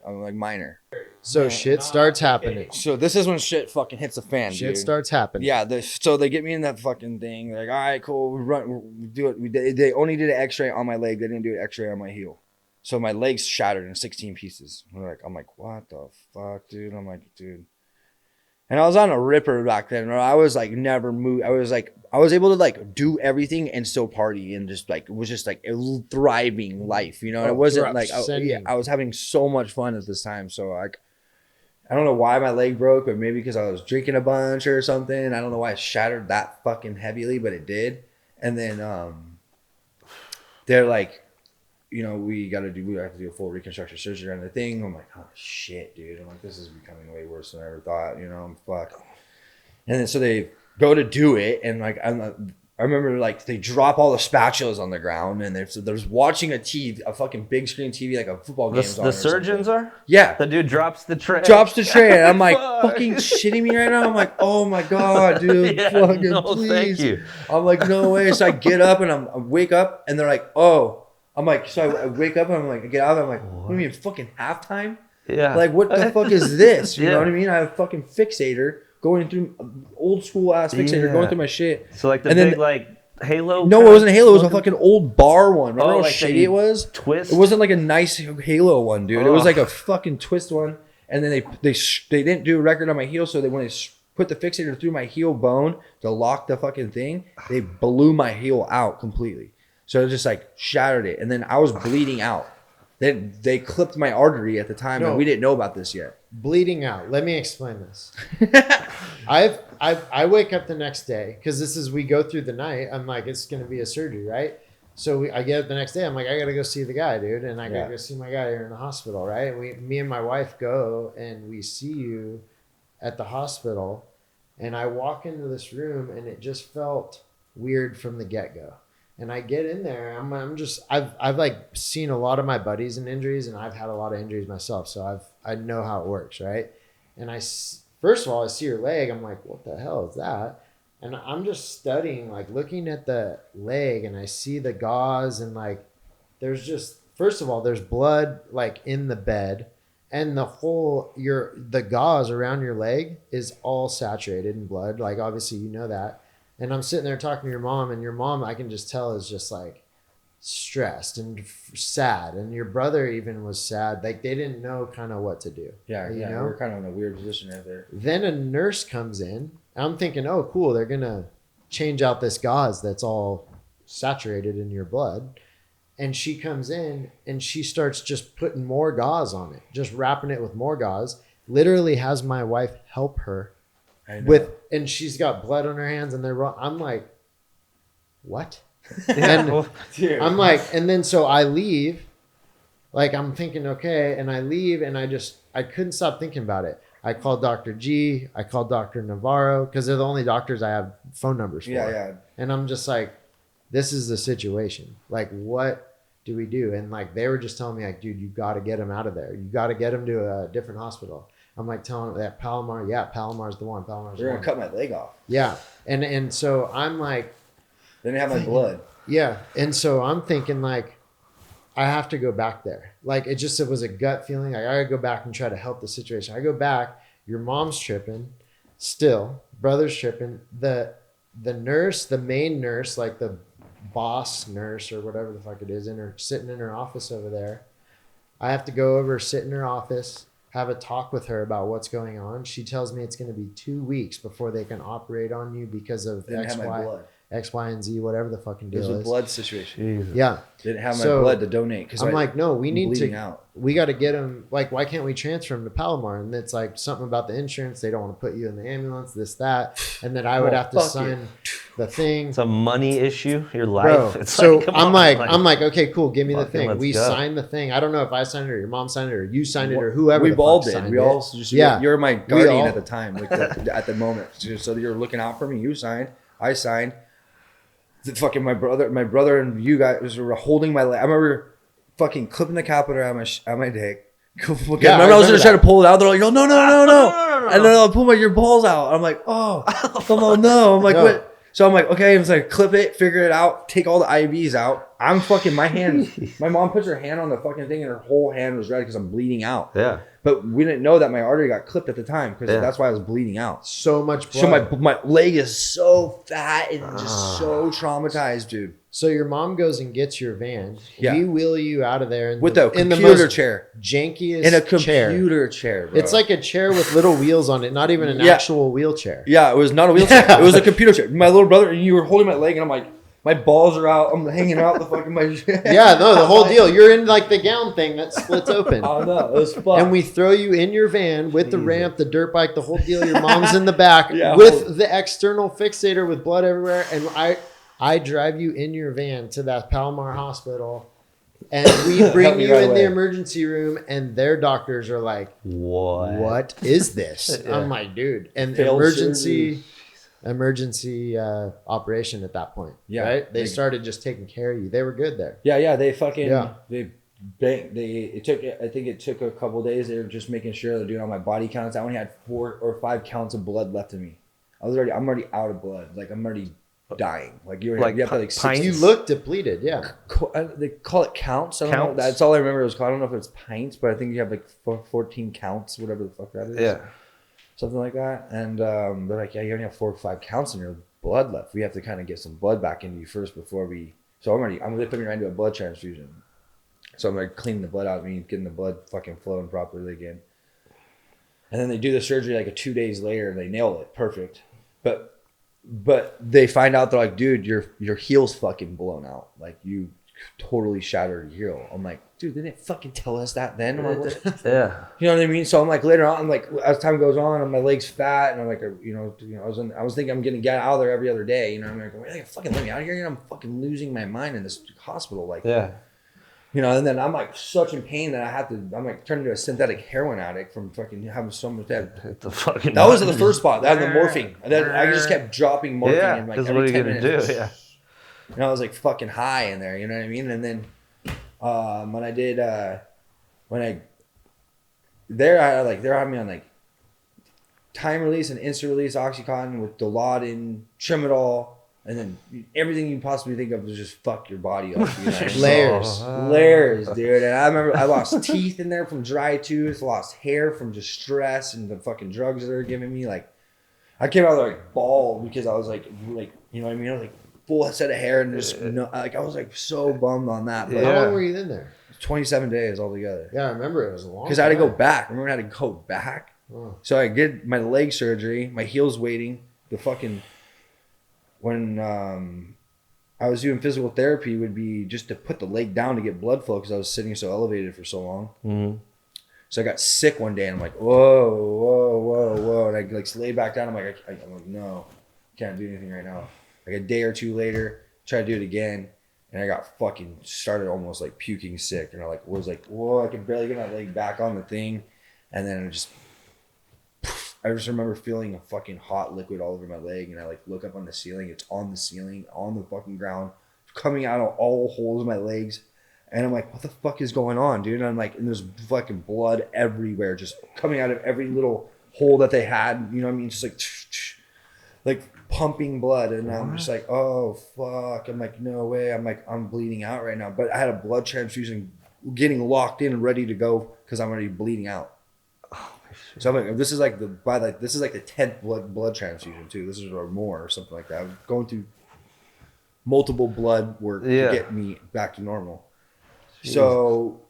I'm like minor. So shit starts happening. So this is when shit fucking hits the fan, Shit starts happening. Yeah. So they get me in that fucking thing. They're like, all right, cool. We do it. They only did an x-ray on my leg. They didn't do an x-ray on my heel. So my leg's shattered in 16 pieces. I'm like, what the fuck, dude? I'm like, dude. And I was on a ripper back then. I was like never moved. I was able to like do everything and still party and just like, it was just like a thriving life, you know? It wasn't like, I was having so much fun at this time. So like, I don't know why my leg broke, but maybe because I was drinking a bunch or something. I don't know why it shattered that fucking heavily, but it did. And then they're like, you know, we have to do a full reconstructive surgery on the thing. I'm like, oh shit, dude. I'm like, this is becoming way worse than I ever thought. You know, I'm fucked. And then so they go to do it, and like I remember like they drop all the spatulas on the ground, and there's watching a fucking big screen TV, like a football game. The surgeons are? Yeah. The dude drops the tray. And I'm like, fucking shitting me right now. I'm like, oh my god, dude, please. Thank you. I'm like, no way. So I get up and I wake up, and they're like, oh. I'm like, so I wake up and I'm like, I get out and I'm like, what do you mean, fucking halftime? Yeah. Like, what the fuck is this? You know what I mean? I have a fucking fixator going through, old school ass fixator going through my shit. So like like Halo? No, it wasn't a Halo. It was a fucking old bar one. Remember how like shitty it was? Twist? It wasn't like a nice Halo one, dude. It was like a fucking twist one. And then they didn't do a record on my heel, so when they put the fixator through my heel bone to lock the fucking thing, they blew my heel out completely. So it just like shattered it. And then I was bleeding out. They clipped my artery at the time, and we didn't know about this yet. Bleeding out. Let me explain this. I wake up the next day, because we go through the night. I'm like, it's going to be a surgery, right? So I get up the next day. I'm like, I got to go see the guy, dude. And I got to go see my guy here in the hospital, right? Me and my wife go, and we see you at the hospital. And I walk into this room, and it just felt weird from the get-go. And I get in there, I've like seen a lot of my buddies in injuries, and I've had a lot of injuries myself. So I know how it works, right? And first of all, I see your leg. I'm like, what the hell is that? And I'm just studying, like looking at the leg, and I see the gauze, and like, first of all, there's blood like in the bed, and the gauze around your leg is all saturated in blood. Like, obviously, you know that. And I'm sitting there talking to your mom, and your mom, I can just tell, is just like stressed and sad, and your brother even was sad. Like they didn't know kind of what to do. Yeah, you yeah, know? we're kind of in a weird position right there. Then a nurse comes in. I'm thinking, oh, cool, they're gonna change out this gauze that's all saturated in your blood. And she comes in and she starts just putting more gauze on it, just wrapping it with more gauze. Literally has my wife help her and she's got blood on her hands, and I'm like, what? And Dude. I'm like, and then so I leave, like I'm thinking, okay, and I leave, and I couldn't stop thinking about it. I called Dr. G, I called Dr. Navarro, because they're the only doctors I have phone numbers for. Yeah. And I'm just like, this is the situation. Like, what do we do? And like, they were just telling me, like, dude, you got to get him out of there. You got to get him to a different hospital. I'm like telling that Palomar, yeah, Palomar's the one. Palomar's the They're one. gonna cut my leg off. Yeah. And so I'm like, They didn't have my blood. yeah. And so I'm thinking like, I have to go back there. Like it was a gut feeling. Like, I gotta go back and try to help the situation. I go back, your mom's tripping still, brother's tripping. The nurse, the main nurse, like the boss nurse or whatever the fuck it is, sitting in her office over there. I have to go over, sit in her office, have a talk with her about what's going on. She tells me it's going to be 2 weeks before they can operate on you because of They didn't have my blood. X, Y, and Z, whatever the fucking It was deal a is. blood situation. Jesus. Yeah. They didn't have my So, blood to donate because I'm like, no, we need bleeding to, out. we got to get him. Like, why can't we transfer him to Palomar? And it's like something about the insurance. They don't want to put you in the ambulance, this, that. And then I would have to fuck sign the thing. It's a money issue. Your life. Bro, It's so come I'm on, like, okay, cool. Give me the Fucking thing. let's We go. signed the thing. I don't know if I signed it or your mom signed it or you signed it or whoever. We the all fuck did. signed We it. all just Yeah. You're my We guardian all- at the time, like at the moment. So you're looking out for me. You signed. I signed. The fucking my brother and you guys were holding my leg. I remember fucking clipping the catheter on my dick. Remember Yeah, I was remember gonna try to pull it out. They're like, no, and then I'll pull your balls out. I'm like, oh, come on, no. I'm like, No. what? So I'm like, okay, it's like clip it, figure it out, take all the IVs out. I'm fucking my hand. My mom puts her hand on the fucking thing and her whole hand was red because I'm bleeding out. Yeah. But we didn't know that my artery got clipped at the time because Yeah. that's why I was bleeding out. So much blood. So my leg is so fat and just so traumatized, dude. So your mom goes and gets your van. Yeah. We wheel you out of there in With the, a in the computer most chair. jankiest In a chair. computer chair, bro. It's like a chair with little wheels on it, not even an Yeah. actual wheelchair. Yeah, it was not a wheelchair. Yeah. It was a computer chair. My little brother, and you were holding my leg, and I'm like, my balls are out. I'm hanging out the fucking my. Yeah, no, the whole deal. You're in like the gown thing that splits open. Oh no, it was fun. And we throw you in your van with the ramp, the dirt bike, the whole deal. Your mom's in the back Yeah. with the external fixator with blood everywhere. And I drive you in your van to that Palomar hospital. And we bring Help me you right in away. the emergency room, and their doctors are like, what is this? Yeah. I'm like, dude. And Failed emergency operation at that point. Yeah. Right? They Like- started just taking care of you. They were good there. Yeah, they fucking Yeah. I think it took a couple days. They were just making sure they're doing all my body counts. I only had 4 or 5 counts of blood left in me. I'm already out of blood. Like I'm already dying. Like you have to like 6 pints? You look depleted, yeah. They call it counts. I don't know. Counts? That's all I remember it was called. I don't know if it's pints, but I think you have like 14 counts, whatever the fuck that is. Yeah. Something like that. And they're like, yeah, you only have 4 or 5 counts in your blood left. We have to kind of get some blood back into you first before we. So I'm gonna put me right into a blood transfusion. So I'm like cleaning the blood out of me, getting the blood fucking flowing properly again. And then they do the surgery like 2 days later, and they nail it perfect. But they find out, they're like, dude, your heel's fucking blown out. Like you totally shattered your heel. I'm like, dude, they didn't fucking tell us that then. I'm like, what? Yeah. You know what I mean? So I'm like, later on, I'm like, as time goes on, and my leg's fat, and I'm like, I was thinking I'm gonna get out of there every other day. You know, I'm like, well, they fucking let me out of here, and I'm fucking losing my mind in this hospital. Like, Yeah. you know, and then I'm like such in pain that I'm like turning into a synthetic heroin addict from fucking having so much that. Hit the fucking. That was the first spot. That and the morphine. And then I just kept dropping morphine. Yeah. in like Because every what are you 10 gonna minutes. do? Yeah. And I was like fucking high in there. You know what I mean? And then they're having me on like time release and instant release Oxycontin with Dilaudid, Tramadol, and then everything you can possibly think of to just fuck your body up. You know what I mean? Layers, dude. And I remember I lost teeth in there from dry tooth, lost hair from just stress and the fucking drugs that they were giving me. Like I came out there like bald because I was like, you know what I mean? I was like full set of hair and just I was like so bummed on that. But How long were you in there? 27 days altogether. Yeah, I remember it was a long. Because I had to go back. Remember, I had to go back. Oh. So I did my leg surgery. My heel's waiting. When I was doing physical therapy, would be just to put the leg down to get blood flow because I was sitting so elevated for so long. Mm-hmm. So I got sick one day and I'm like, whoa. And I like lay back down. I'm like, I'm like, no, can't do anything right now. Like a day or two later, try to do it again. And I got fucking started almost like puking sick. And I was like, whoa, I can barely get my leg back on the thing. And then I just remember feeling a fucking hot liquid all over my leg. And I like look up on the ceiling. It's on the ceiling, on the fucking ground, coming out of all holes in my legs. And I'm like, what the fuck is going on, dude? And I'm like, and there's fucking blood everywhere, just coming out of every little hole that they had. You know what I mean? Just like pumping blood. And I'm just like, oh, fuck. I'm like, no way. I'm like, I'm bleeding out right now. But I had a blood transfusion getting locked in and ready to go because I'm already bleeding out. So I'm like, this is like the 10th blood transfusion too. This is or more or something like that. I'm going through multiple blood work to get me back to normal. Jeez. So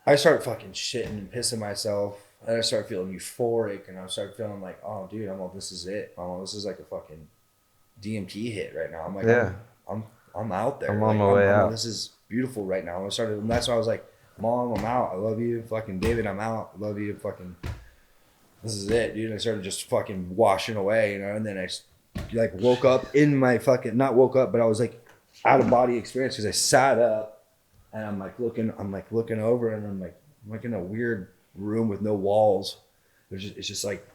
I start fucking shitting and pissing myself, and I start feeling euphoric, and I start feeling like, oh, dude, this is it. This is like a fucking DMT hit right now. I'm like, I'm out there. I'm on my way out. This is beautiful right now. And that's why I was like, Mom, I'm out. I love you. Fucking David, I'm out. I love you. Fucking, this is it, dude. And I started just fucking washing away, you know. And then I like woke up in my fucking, not woke up, but I was like out of body experience because I sat up. And I'm like looking over, and I'm like in a weird room with no walls. It's just like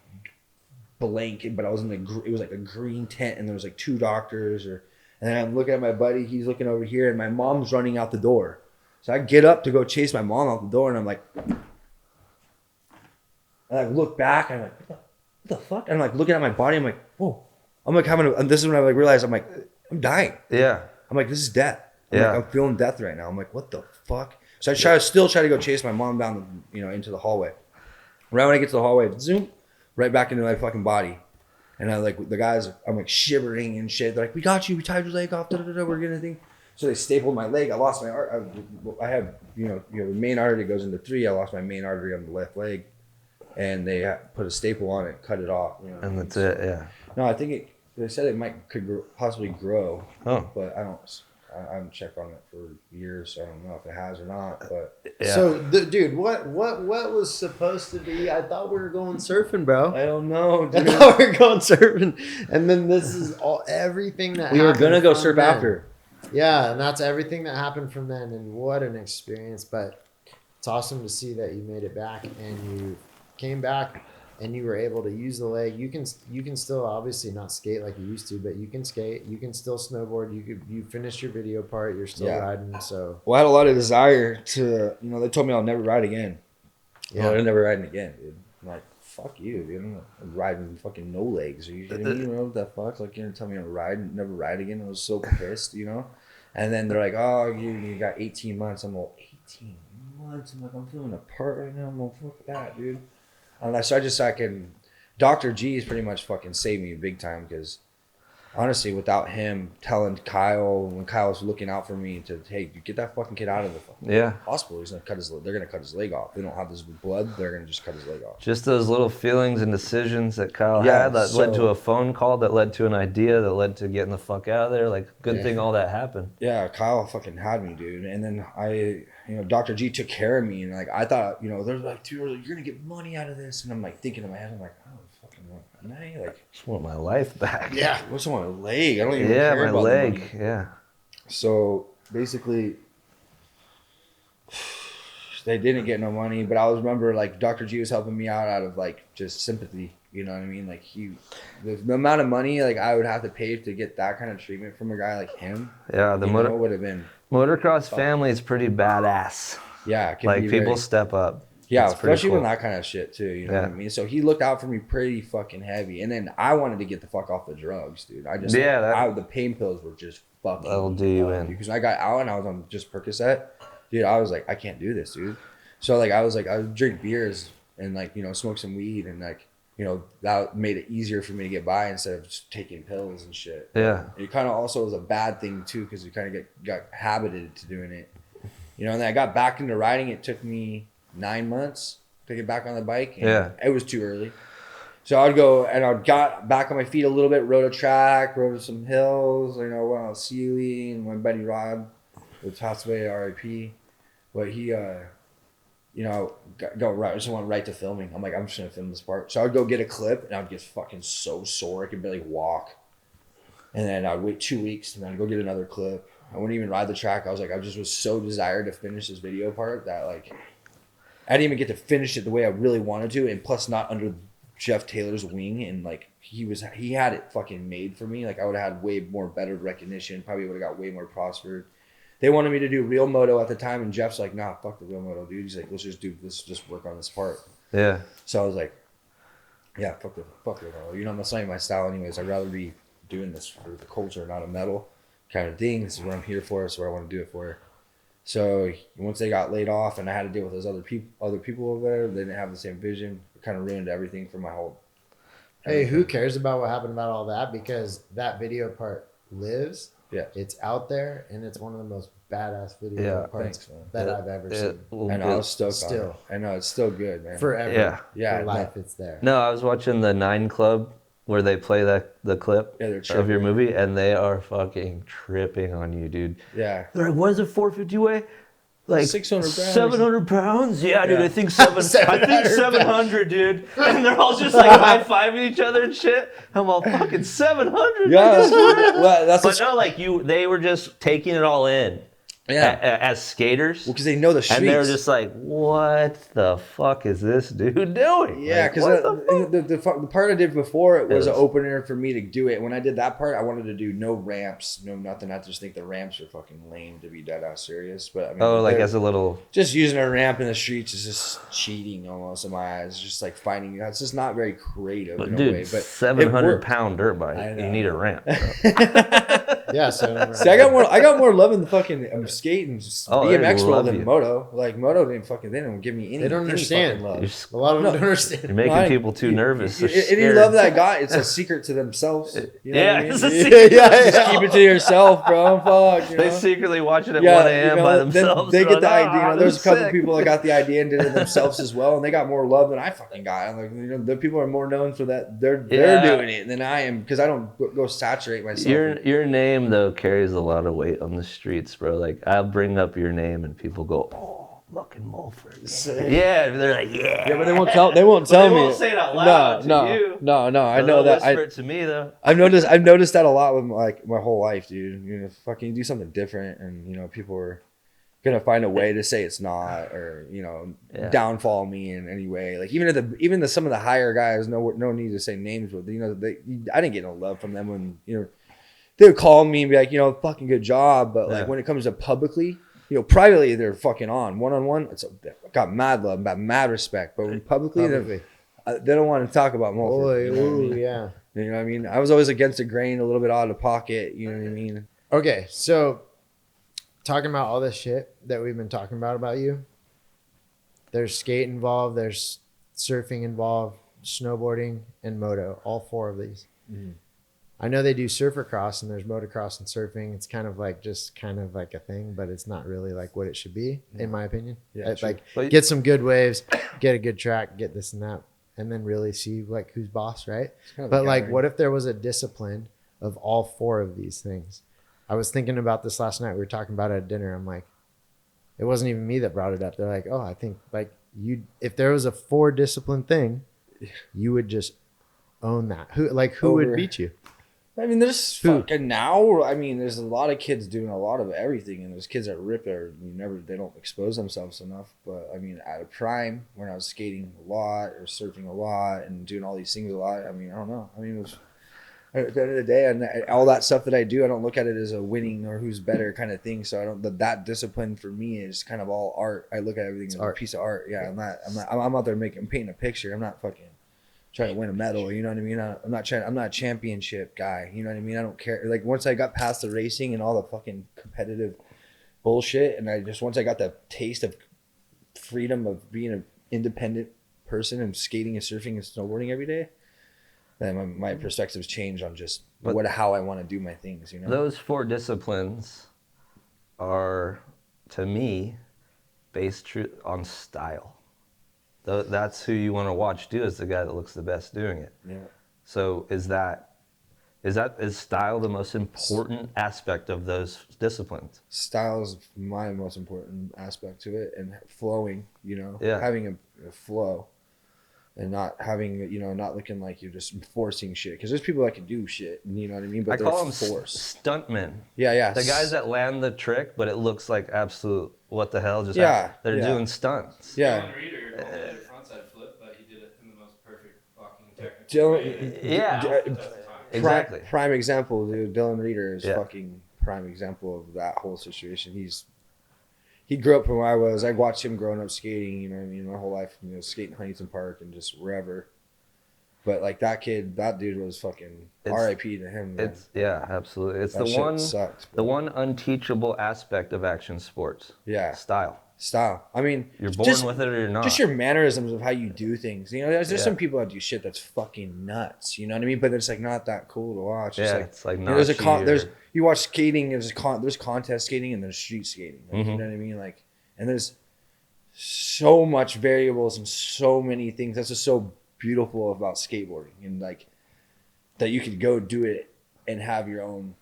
blank, but I was it was like a green tent, and there was like two doctors, and then I'm looking at my buddy, he's looking over here, and my mom's running out the door. So I get up to go chase my mom out the door, and I'm like, and I look back, and I'm like, what the fuck? And I'm like looking at my body, I'm like, whoa. I'm like and this is when I like realized I'm like, I'm dying. Yeah. I'm like, this is death. Yeah. I'm feeling death right now. I'm like, what the fuck? So I still try to go chase my mom down, into the hallway. Right when I get to the hallway, zoom, right back into my fucking body. And I like the guys, I'm like shivering and shit. They're like, we got you. We tied your leg off. We're getting a thing. So they stapled my leg. I lost my I have, the main artery goes into 3. I lost my main artery on the left leg, and they put a staple on it, cut it off. And that's it. Yeah. No, I think they said it could possibly grow. Oh. But I haven't checked on it for years, so I don't know if it has or not. But So, dude, what was supposed to be? I thought we were going surfing, bro. I don't know, dude. I thought we were going surfing, and then this is everything that we were gonna go surf then. after. Yeah, and that's everything that happened from then, and what an experience! But it's awesome to see that you made it back, and you came back, and you were able to use the leg. You can still obviously not skate like you used to, but you can skate. You can still snowboard. You finished your video part. You're still riding. So I had a lot of desire to. They told me I'll never ride again. yeah, I'm never riding again, dude. I'm like, fuck you, dude. I'm riding fucking no legs. Are you kidding me? You know what the fuck? Like, you're gonna tell me to never ride again? I was so pissed, And then they're like, oh, you got 18 months. I'm like, 18 months? I'm like, I'm feeling a part right now. I'm like, fuck that, dude. Unless Dr. G has pretty much fucking saved me big time, because honestly, without him telling Kyle, when Kyle was looking out for me to, hey, get that fucking kid out of the fucking hospital. They're gonna cut his leg off. They don't have this blood. They're gonna just cut his leg off. Just those little feelings and decisions that Kyle had that led to a phone call, that led to an idea, that led to getting the fuck out of there. Like, good thing all that happened. Yeah, Kyle fucking had me, dude. And then Dr. G took care of me, and like I thought, they're like, dude, you're gonna get money out of this, and I'm like thinking in my head, I'm like, oh, fucking want money, like, Just want my life back. yeah. What's on my leg? I don't even care my about leg. the money. Yeah. So basically, they didn't get no money, but I always remember like Dr. G was helping me out of like just sympathy. You know what I mean? Like the amount of money like I would have to pay to get that kind of treatment from a guy like him. Yeah, would have been. Motocross family is pretty badass. Yeah, it can like be people step up. Yeah, it's especially cool. when that kind of shit too. You know what I mean? So he looked out for me pretty fucking heavy, and then I wanted to get the fuck off the drugs, dude. I just the pain pills were just fucking. That'll do you in. Because I got out and I was on just Percocet, dude. I was like, I can't do this, dude. So like I would drink beers and like smoke some weed and like you know, that made it easier for me to get by instead of just taking pills and shit. Yeah. It kind of also was a bad thing too, because you kind of got habited to doing it. You know, and then I got back into riding. It took me 9 months to get back on the bike. And it was too early. So I'd go and I got back on my feet a little bit, rode a track, rode some hills, you know, went on Sealy, and my buddy Rod with passed away, RIP. But he, you know, go right. I just went right to filming. I'm like, I'm just gonna film this part. So I'd go get a clip, and I'd get fucking so sore I could barely walk. And then I'd wait 2 weeks, and then I'd go get another clip. I wouldn't even ride the track. I was like, I just was so desired to finish this video part that like, I didn't even get to finish it the way I really wanted to, and plus not under Jeff Taylor's wing, and like he had it fucking made for me. Like I would have had way more better recognition. Probably would have got way more prospered. They wanted me to do real moto at the time, and Jeff's like, nah, fuck the real moto, dude. He's like, let's just work on this part. Yeah. So I was like, yeah, fuck the moto. You know, that's not my style anyways. I'd rather be doing this for the culture, not a medal kind of thing. This is what I'm here for. This is what I want to do it for. So once they got laid off and I had to deal with those other people over there, they didn't have the same vision. It kind of ruined everything for my whole. Hey, who cares about what happened about all that? Because that video part lives. Yeah. It's out there, and it's one of the most badass video parts thanks, man. that I've ever seen. And I was stoked still. on it. I know, it's still good, man. Forever. Yeah. For life, it's there. No, I was watching the 9 Club where they play the clip of your movie, and they are fucking tripping on you, dude. Yeah. They're like, what is it, 450 weigh? Like 600 pounds. 700 pounds? Yeah, dude, I think 700, dude. And they're all just like high-fiving each other and shit. I'm all fucking 700. Yeah. Well, that's but no, like they were just taking it all in. Yeah. As skaters. Well, because they know the streets. And they were just like, what the fuck is this dude doing? Yeah, because the part I did before it was an opener for me to do it. When I did that part, I wanted to do no ramps, no nothing. I just think the ramps are fucking lame, to be dead ass serious. But I mean, like as a little, just using a ramp in the streets is just cheating almost in my eyes. It's just like finding, it's just not very creative in a way. But 700-pound dirt bike, you need a ramp. Yeah, so see, I got more love in the fucking skating BMX world than moto. Like moto didn't fucking, they don't give me any. They don't understand. Love. A lot of them don't understand. You're making people too nervous. Any love that I got, it's a secret to themselves. You know what I mean? It's a secret. Just keep it to yourself, bro. Fuck. You know? They secretly watch it at 1 a.m. by themselves. They get the idea. You know, there's a couple people that got the idea and did it themselves as well, and they got more love than I fucking got. I'm like, you know, the people are more known for that. They're doing it than I am, because I don't go saturate myself. Your name though carries a lot of weight on the streets, bro. Like I'll bring up your name and people go, "Oh, fucking Mulford." Yeah, they're like, "Yeah." Yeah, but they won't tell. They won't tell me. They won't say it out loud. No. I know that. Whisper it to me though. I've noticed that a lot with like my whole life, dude. You know, fucking do something different, and you know, people are gonna find a way to say it's not, or you know, downfall me in any way. Like even some of the higher guys, no need to say names, but you know, I didn't get no love from them when you know. They would call me and be like, you know, fucking good job. But like when it comes to publicly, you know, privately they're fucking on. One-on-one, got mad love, got mad respect. But when publicly. They don't want to talk about Mulford. You know what I mean? Yeah. You know what I mean? I was always against the grain, a little bit out of pocket. You know what I mean? Okay, so talking about all this shit that we've been talking about you, there's skate involved, there's surfing involved, snowboarding, and moto. All 4 of these. Mm-hmm. I know they do surfer cross and there's motocross and surfing. It's kind of like a thing, but it's not really like what it should be, in my opinion. Yeah, like get some good waves, get a good track, get this and that, and then really see like who's boss, right? But like, what if there was a discipline of all 4 of these things? I was thinking about this last night. We were talking about it at dinner. I'm like, it wasn't even me that brought it up. They're like, oh, I think like if there was a 4 discipline thing, you would just own that. Who would beat you? I mean, there's fucking now. I mean, there's a lot of kids doing a lot of everything, and there's kids that rip it. They don't expose themselves enough. But I mean, at a prime, when I was skating a lot or surfing a lot and doing all these things a lot, I mean, I don't know. I mean, it was at the end of the day, and all that stuff that I do, I don't look at it as a winning or who's better kind of thing. So I don't. That discipline for me is kind of all art. I look at everything as a piece of art. Yeah, I'm out there painting a picture. I'm not fucking trying to win a medal, you know what I mean? I'm not a championship guy, you know what I mean? I don't care. Like once I got past the racing and all the fucking competitive bullshit, and once I got the taste of freedom of being an independent person and skating and surfing and snowboarding every day, then my perspectives change on just how I want to do my things, you know? Those 4 disciplines are, to me, based on style. That's who you want to watch do, is the guy that looks the best doing it. Yeah. So is style the most important aspect of those disciplines? Style is my most important aspect to it, and flowing, you know, Yeah. having a flow and not having, you know, not looking like you're just forcing shit. Because there's people that can do shit, you know what I mean? But I call them forced. stuntmen. Yeah. The guys that land the trick, but it looks like absolute what the hell just Yeah, happened. They're doing stunts. Yeah. Dylan Reeder only did a frontside flip, but he did it in the most perfect fucking technical way. Exactly. Prime example, dude. Dylan Reeder is Yeah. fucking prime example of that whole situation. He grew up from where I was. I watched him growing up skating, you know what I mean, my whole life, you know, skating Huntington Park and just wherever. But like that dude was fucking R.I.P. to him, man. Yeah, absolutely. It's That the shit one sucks, the bro. one unteachable aspect of action sports. Yeah. Style. I mean, You're born with it or you're not. Just your mannerisms of how you do things. You know, there's Yeah. some people that do shit that's fucking nuts. You know what I mean? But it's like not that cool to watch. Yeah, It's like not you know, there's you watch skating. There's contest skating and there's street skating. Like, You know what I mean? Like, and there's so much variables and so many things. That's just so beautiful about skateboarding, and like that you could go do it and have your own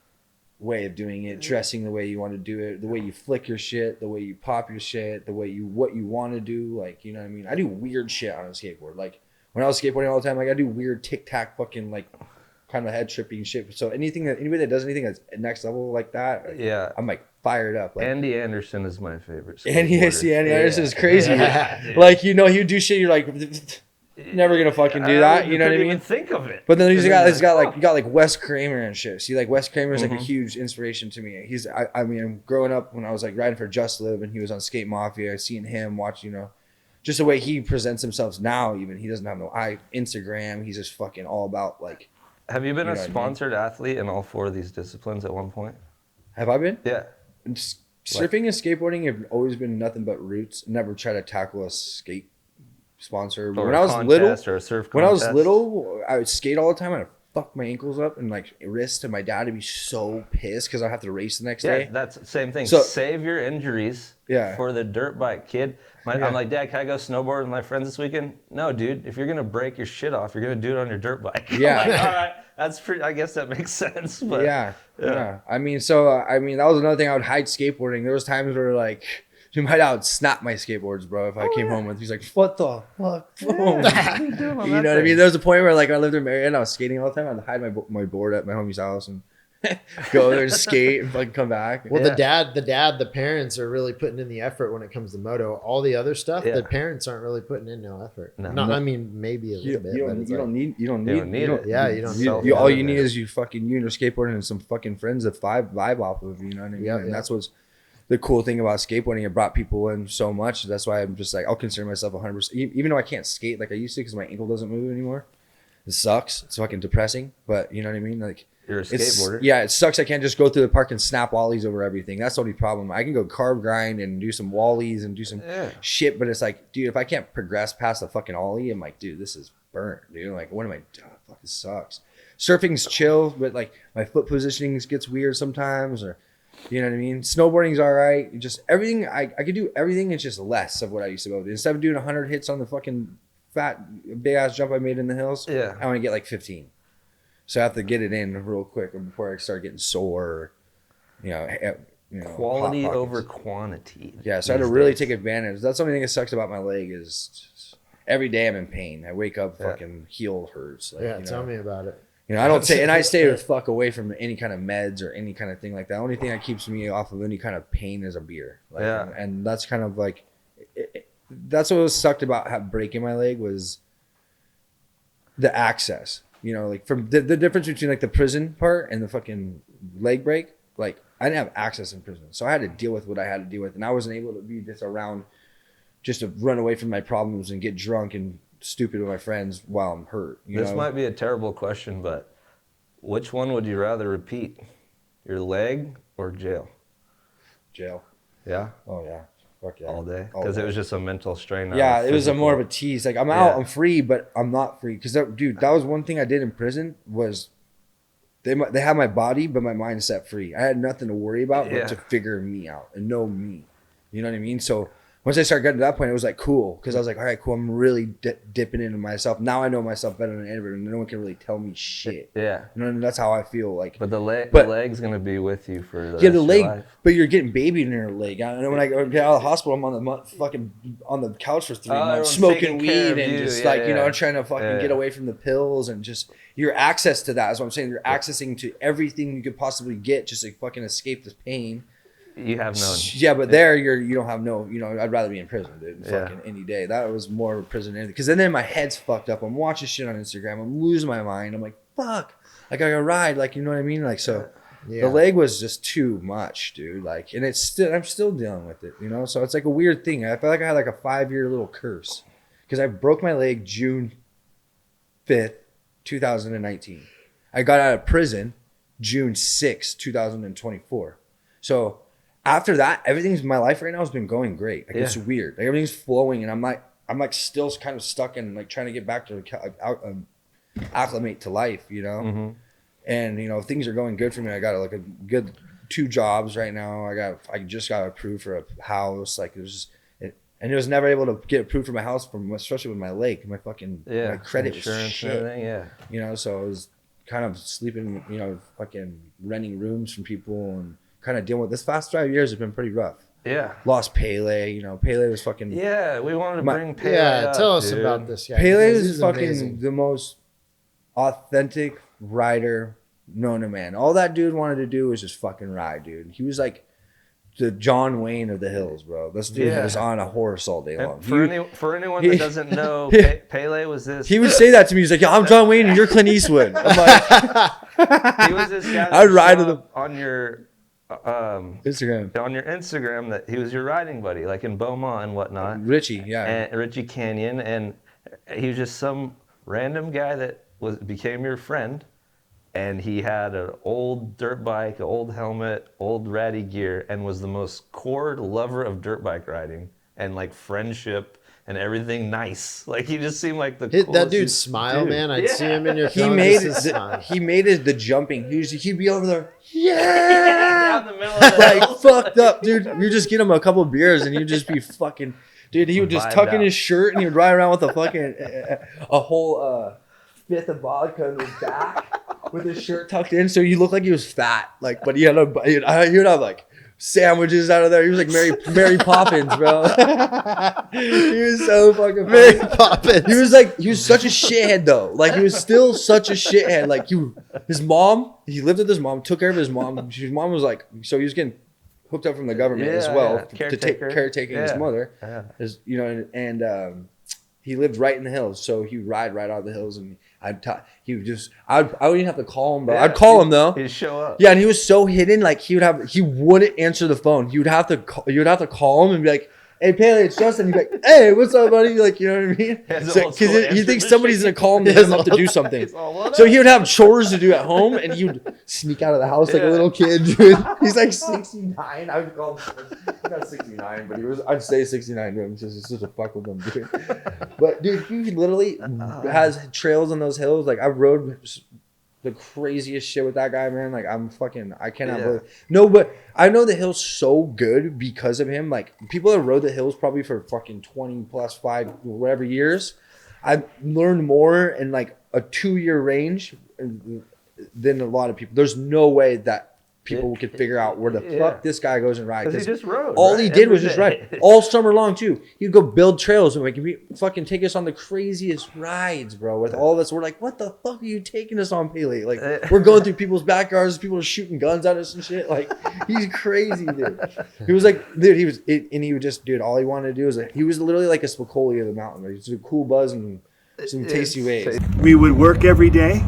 way of doing it, dressing the way you want to do it, the way you flick your shit, the way you pop your shit, the way what you want to do. Like, you know what I mean? I do weird shit on a skateboard. Like when I was skateboarding all the time, like I do weird tic tac fucking like kind of head tripping shit. So anybody that does anything that's next level like that, like, Yeah. I'm like fired up. Like Andy Anderson is my favorite. Andy skateboarder. Anderson is crazy. Yeah. Like, you know, he would do shit. You're like, never gonna fucking do that. You know what I couldn't mean? even think of it. But then you got like Wes Kramer and shit. See, like Wes Kramer is like a Mm-hmm. huge inspiration to me. I mean, growing up when I was like riding for Just Live and he was on Skate Mafia, I seen him watch, you know, just the way he presents himself now. Even he doesn't have no Instagram. He's just fucking all about like. Have you been You a know what I mean? sponsored athlete in all 4 of these disciplines at one point? Have I been? Yeah. Surfing and skateboarding have always been nothing but roots. Never tried to tackle a skate sponsor. Or When a I was little, contest or a surf when I was contest? little, I would skate all the time. I'd fuck my ankles up and like wrist, and my dad would be so pissed because I'd have to race the next Yeah, day. that's the same thing. So- Save your injuries Yeah. for the dirt bike, kid. Yeah. I'm like, Dad, can I go snowboard with my friends this weekend? No, dude. If you're gonna break your shit off, you're gonna do it on your dirt bike. I'm Yeah. like, all right, that's pretty. I guess that makes sense. But Yeah. I mean, that was another thing. I would hide skateboarding. There was times where like, my dad would snap my skateboards, bro. If I came home with, he's like, "What the fuck?" You know what I mean? There was a point where like I lived in Marion, I was skating all the time. I'd hide my board at my homie's house and go there and skate and fucking come back. Well, Yeah. the parents are really putting in the effort when it comes to moto. All the other stuff, Yeah. the parents aren't really putting in no effort. No. I mean, maybe a little bit. but it's You like- don't need You don't need it. Yeah, you don't. You, all you need is you and your skateboarding and some fucking friends to vibe off of. You know what I mean? Yeah, And yeah. that's what's the cool thing about skateboarding. It brought people in so much. That's why I'm just like, I'll consider myself 100%. Even though I can't skate like I used to because my ankle doesn't move anymore. It sucks. It's fucking depressing. But you know what I mean? Like, You're a skateboarder. Yeah, it sucks. I can't just go through the park and snap ollies over everything. That's the only problem. I can go carb grind and do some wallies and do some shit, but it's like, dude, if I can't progress past the fucking ollie, I'm like, dude, this is burnt, dude. Like, what am I doing? Fuck, this sucks. Surfing's chill, but like my foot positioning gets weird sometimes, or you know what I mean? Snowboarding's all right. Just everything, I could do everything. It's just less of what I used to be able to do. Instead of doing 100 hits on the fucking fat, big ass jump I made in the hills, Yeah. I want to get like 15. So I have to get it in real quick before I start getting sore. Or, you know, Quality hot pockets. over quantity. Yeah, so I had to these really days. take advantage. That's the only thing that sucks about my leg is every day I'm in pain. I wake up, fucking heel hurts. Like, Yeah, you know, tell me about it. You know, I don't say, and I stay the fuck away from any kind of meds or any kind of thing like that. The only thing that keeps me off of any kind of pain is a beer. Like, Yeah. and that's kind of like, that's what was sucked about breaking my leg was the access. You know, like from the difference between like the prison part and the fucking leg break. Like I didn't have access in prison, so I had to deal with what I had to deal with, and I wasn't able to be just around, just to run away from my problems and get drunk and stupid with my friends while I'm hurt. This might be a terrible question, but which one would you rather repeat? Your leg or jail? jail. Yeah. Oh yeah. Fuck yeah. all day All because day. it was just a mental strain. Yeah, it was a more of a tease. Like I'm out, Yeah. I'm free, but I'm not free. Because dude, that was one thing I did in prison was they had my body, but my mind set free. I had nothing to worry about but to figure me out and know me. You know what I mean? So once I started getting to that point, it was like cool because I was like, all right, cool. I'm really dipping into myself. Now I know myself better than ever, and no one can really tell me shit. Yeah. You know, and that's how I feel. Like, But the leg's gonna be with you for the rest the of leg, your life. but you're getting babied in your leg. I know when I get out of the hospital, I'm on the couch for 3 months, everyone's smoking taking care weed of and you. just Yeah, like you know, yeah. trying to fucking Yeah, get yeah. away from the pills and just your access to that is what I'm saying. You're accessing to everything you could possibly get just to fucking escape this pain. You have no. Yeah, but there you don't have no. You know, I'd rather be in prison, dude. Yeah. Fucking any day. That was more of a prison than anything. Because then my head's fucked up. I'm watching shit on Instagram. I'm losing my mind. I'm like, fuck. Like I gotta ride. Like you know what I mean? Like so. Yeah. The leg was just too much, dude. Like, and I'm still dealing with it, you know. So it's like a weird thing. I feel like I had like a 5-year little curse because I broke my leg June 5th, 2019. I got out of prison June 6th, 2024. So after that, everything's my life right now has been going great. Like it's weird. Like everything's flowing, and I'm like still kind of stuck in like trying to get back to acclimate to life, you know. Mm-hmm. And you know things are going good for me. I got like a good 2 jobs right now. I just got approved for a house. Like it was just, and it was never able to get approved for my house especially with my leg. My fucking my credit insurance was shit. and everything. Yeah. You know, so I was kind of sleeping. You know, fucking renting rooms from people and kind of dealing with this. Past 5 years have been pretty rough. Yeah. Lost Pele. You know, Pele was fucking. Yeah, we wanted to bring Pele up, tell us dude. about this guy. Pele because is he's fucking amazing. the most authentic rider known to man. All that dude wanted to do was just fucking ride, dude. He was like the John Wayne of the hills, bro. This dude was on a horse all day long. And for anyone that doesn't know, Pele was this. He would say that to me. He's like, "Yeah, I'm John Wayne and you're Clint Eastwood." I'm like, He was this guy that I'd ride with him on your Instagram that he was your riding buddy, like in Beaumont and whatnot. Richie, yeah. And Richie Canyon, and he was just some random guy that became your friend. And he had an old dirt bike, an old helmet, old ratty gear, and was the most core lover of dirt bike riding and like friendship and everything nice. Like he just seemed like the coolest That dude's smile, dude. man. I'd see him in your He phone. made just his it. smile. He made it the jumping. He'd be over there, Down the middle of the like hill. fucked up, dude. You just get him a couple of beers and he'd just be fucking, dude. He would just Vibed tuck in out. his shirt and he would ride around with a fucking a whole fifth of vodka in his back with his shirt tucked in, so he looked like he was fat. Like, but he would have like sandwiches out of there. He was like Mary Poppins, bro. He was so fucking funny. Mary Poppins. He was such a shithead though. Like he was still such a shithead. Like he lived with his mom, took care of his mom. His mom was like, so he was getting hooked up from the government as well to take caretaking his mother. Yeah. As, you know, and he lived right in the hills, so he would ride right out of the hills, and I wouldn't even have to call him, bro. Yeah, I'd call him though. He'd show up. Yeah, and he was so hidden, like he wouldn't answer the phone. You would have to call him and be like, "Hey, Pele, it's Justin." He'd be like, "Hey, what's up, buddy?" Like, you know what I mean? His So, old school because he answer thinks machine. somebody's gonna call him to him up to do something. He's all, "What So up?" he would have chores to do at home, and he would sneak out of the house like a Yeah. little kid, dude. He's like 69. I would call him. He's not 69, but I'd say 69 to him just to fuck with him, dude. But dude, he literally has trails on those hills. Like I rode the craziest shit with that guy, man. Like I cannot believe. No, but I know the hills so good because of him. Like people that rode the hills probably for fucking 20 plus 5 whatever years. I've learned more in like a 2-year range than a lot of people. There's no way that people could figure out where the fuck this guy goes and rides. Because he just rode. All right? he did Every was just day. ride all summer long too. He'd go build trails and like fucking take us on the craziest rides, bro. With all of us, we're like, what the fuck are you taking us on, Pele? Like we're going through people's backyards, people are shooting guns at us and shit. Like he's crazy, dude. He was like, dude, he would just, dude. All he wanted to do was like, he was literally like a Spicoli of the mountain. Like, he was a cool buzz and some tasty waves. We would work every day,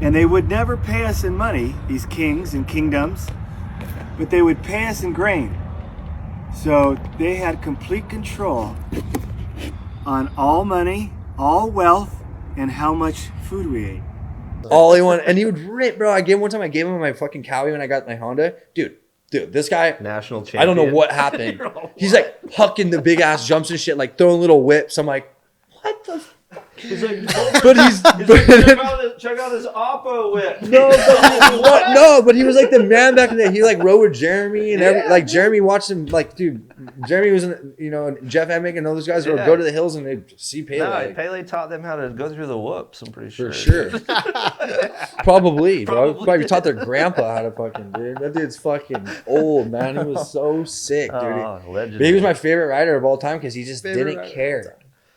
and they would never pay us in money, these kings and kingdoms, but they would pay us in grain. So they had complete control on all money, all wealth, and how much food we ate. All he wanted, and he would rip, bro. One time I gave him my fucking Cowie when I got my Honda. Dude, dude, this guy, National champion. I don't know what happened. He's like hucking the big ass jumps and shit, like throwing little whips. I'm like, what the fuck? He's like, But he's check out this Oppo whip. no, but he was like the man back in the day. He like rode with Jeremy and like Jeremy watched him. Like, dude, Jeremy was in, and Jeff Emick and all those guys would go to the hills and they'd see Pele. No, Pele taught them how to go through the whoops. I'm pretty sure. For sure. Probably, bro. Probably taught their grandpa how to fucking, dude. That dude's fucking old, man. He was so sick, dude. Legendary. But he was my favorite rider of all time because he just didn't care.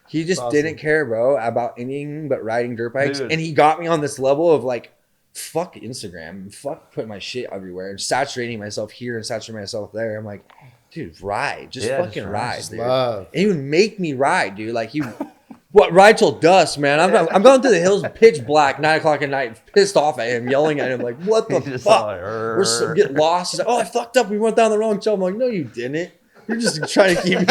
He just didn't care, bro, about anything but riding dirt bikes. Dude. And he got me on this level of like, fuck Instagram, fuck putting my shit everywhere and saturating myself here and saturating myself there. I'm like, dude, ride. Just fucking ride, dude. Love. And he would make me ride, dude. Like ride till dusk, man. I'm going through the hills, pitch black, 9 o'clock at night, pissed off at him, yelling at him, like, what the fuck? We're get lost. He's like, oh, I fucked up. We went down the wrong trail. I'm like, no, you didn't. You're just trying to keep me.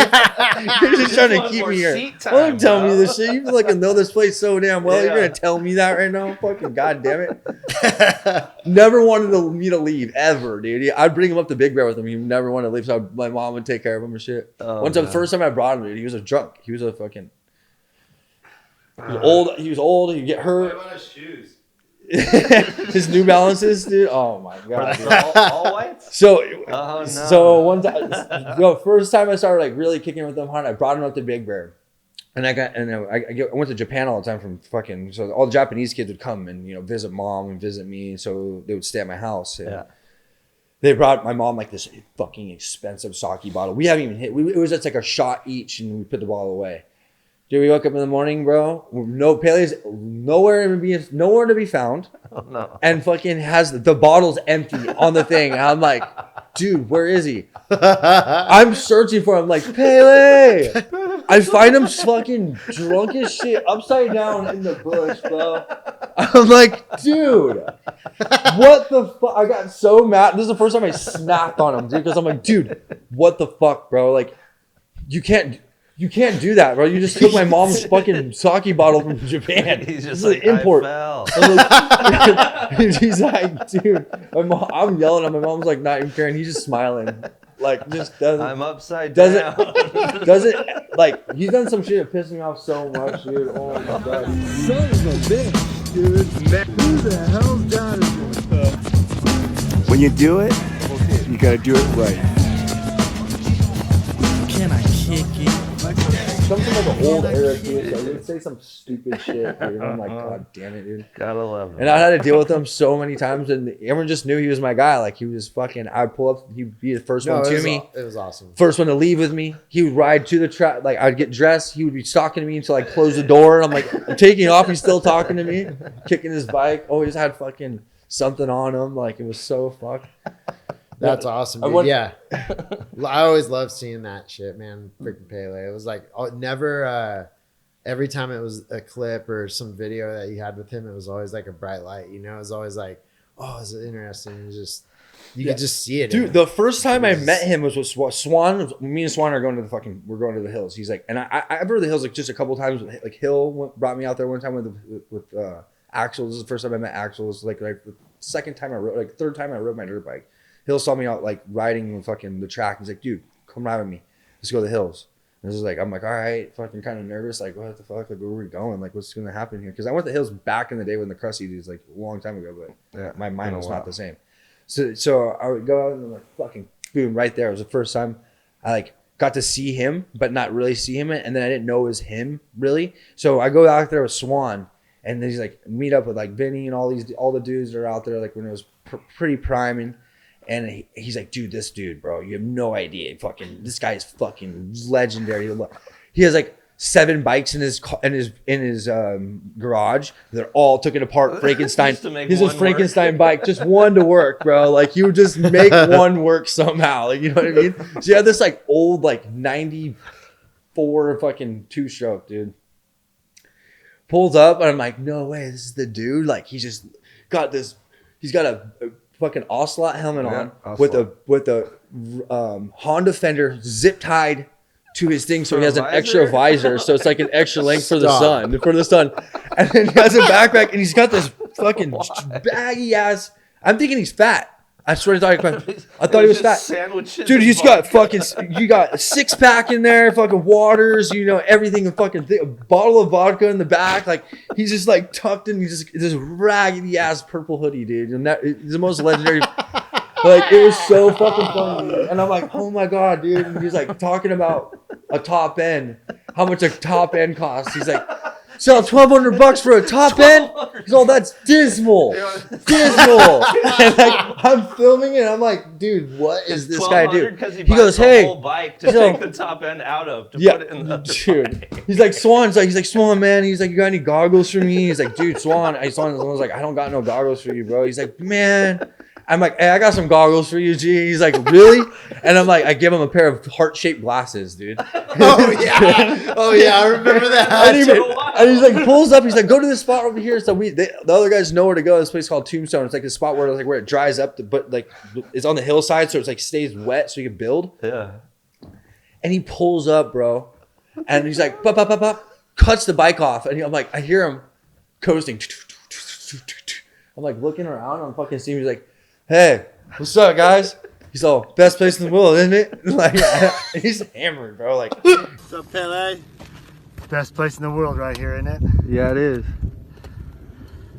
You're just trying to keep me here. Don't tell me this shit. You like know this place so damn well. You're gonna tell me that right now? Fucking goddamn it! Never wanted me to leave ever, dude. I'd bring him up to Big Bear with him. He never wanted to leave, so my mom would take care of him and shit. One time, the first time I brought him, dude, he was a drunk. He was a fucking. He was old. He was old. He'd get hurt. What about his shoes? His New Balances, dude. Oh my god. all whites? So one time, first time I started like really kicking with them hard, I brought him up to Big Bear, and I went to Japan all the time from fucking. So all the Japanese kids would come and visit mom and visit me, so they would stay at my house. And they brought my mom like this fucking expensive sake bottle. We haven't even hit. It was just like a shot each, and we put the bottle away. Dude, we woke up in the morning, bro. No, Pele's nowhere to be found. Oh, no. And fucking has the bottle's empty on the thing. And I'm like, dude, where is he? I'm searching for him, like, Pele. I find him fucking drunk as shit, upside down in the bush, bro. I'm like, dude, what the fuck? I got so mad. This is the first time I snapped on him, dude, because I'm like, dude, what the fuck, bro? Like, you can't do that, bro. You just took my mom's fucking sake bottle from Japan. He's just like, import. He's like, dude, I'm yelling at my mom's like not even caring. He's just smiling, like just doesn't. I'm upside down. Doesn't like he's done some shit that pissed me off so much, dude. Oh my god. Son of a bitch, dude. Man, who the hell's down here? When you do it, you gotta do it right. Can I kick it? Something like an old era kid, so he would say some stupid shit, dude. I'm like, god damn it, dude. Gotta love him. And I had to deal with him so many times, and everyone just knew he was my guy. Like, he was fucking, I'd pull up, he'd be the first one to me. It was awesome. First one to leave with me. He would ride to the track. Like, I'd get dressed. He would be talking to me until I closed the door. And I'm like, I'm taking off. He's still talking to me, kicking his bike. Always had fucking something on him. Like, it was so fucked. That's awesome, dude. Yeah. I always loved seeing that shit, man. Freaking Pele. It was like every time it was a clip or some video that you had with him, it was always like a bright light. It was always like, oh, is it interesting? You could just see it. Dude, the first time I met him was with Swan. Me and Swan are going to we're going to the hills. He's like, and I've been to the hills like just a couple times. Like Hill brought me out there one time with Axel. This is the first time I met Axel. It was like the second time I rode, like third time I rode my dirt bike. Hill saw me out like riding fucking the track. He's like, dude, come ride with me. Let's go to the hills. And this is like, I'm like, all right, fucking kind of nervous. Like, what the fuck? Like, where are we going? Like, what's going to happen here? Because I went to the hills back in the day when the crusty dudes, like a long time ago, but my mind was not the same. So I would go out and I'm like, fucking boom, right there. It was the first time I like got to see him, but not really see him. And then I didn't know it was him really. So I go out there with Swan, and then he's like, meet up with like Vinny and all the dudes that are out there, like when it was pretty priming. And he's like, dude, this dude, bro, you have no idea. Fucking, this guy is fucking legendary. He has like 7 bikes in his garage. They're all taken apart. Frankenstein. He's a Frankenstein bike, just one to work, bro. Like, you would just make one work somehow. Like, you know what I mean? So you have this like old like 94 fucking 2-stroke, dude. Pulls up and I'm like, no way, this is the dude. Like, he's just got this. He's got a fucking Ocelot helmet on with a Honda fender zip tied to his thing, so he has an extra visor, so it's like an extra length for the sun. And then he has a backpack, and he's got this fucking baggy ass. I'm thinking he's fat. I swear to God, I thought he was fat. Sandwiches. Dude, he's got fucking, you got a 6-pack in there, fucking waters, you know, everything, a bottle of vodka in the back. Like, he's just like tucked in, he's just this raggedy ass purple hoodie, dude. And that is the most legendary. Like, it was so fucking funny, dude. And I'm like, oh my God, dude. And he's like talking about a top end, how much a top end costs. He's like, sell $1,200 for a top end? He's all, that's dismal. Dismal. And like, I'm filming it. And I'm like, dude, what is this guy do? Because he goes, the hey. whole bike to take the top end out of to put it in the dude. He's like, Swan's like, Swan, man. He's like, you got any goggles for me? He's like, dude, Swan was like, I don't got no goggles for you, bro. He's like, man. I'm like, hey, I got some goggles for you, G. He's like, really? And I'm like, I give him a pair of heart-shaped glasses, dude. Oh yeah, I remember that. And he's like, pulls up. He's like, go to this spot over here. So the other guys know where to go. This place called Tombstone. It's like a spot where it dries up, but like it's on the hillside, so it's like stays wet, so you can build. Yeah. And he pulls up, bro, and he's like, pop, cuts the bike off, and I'm like, I hear him coasting. I'm like looking around. I'm fucking seeing. He's like, hey, what's up, guys? He's all, best place in the world, isn't it? Like, he's hammered, bro. Like, What's up, Pele? Best place in the world right here, isn't it? yeah, it is.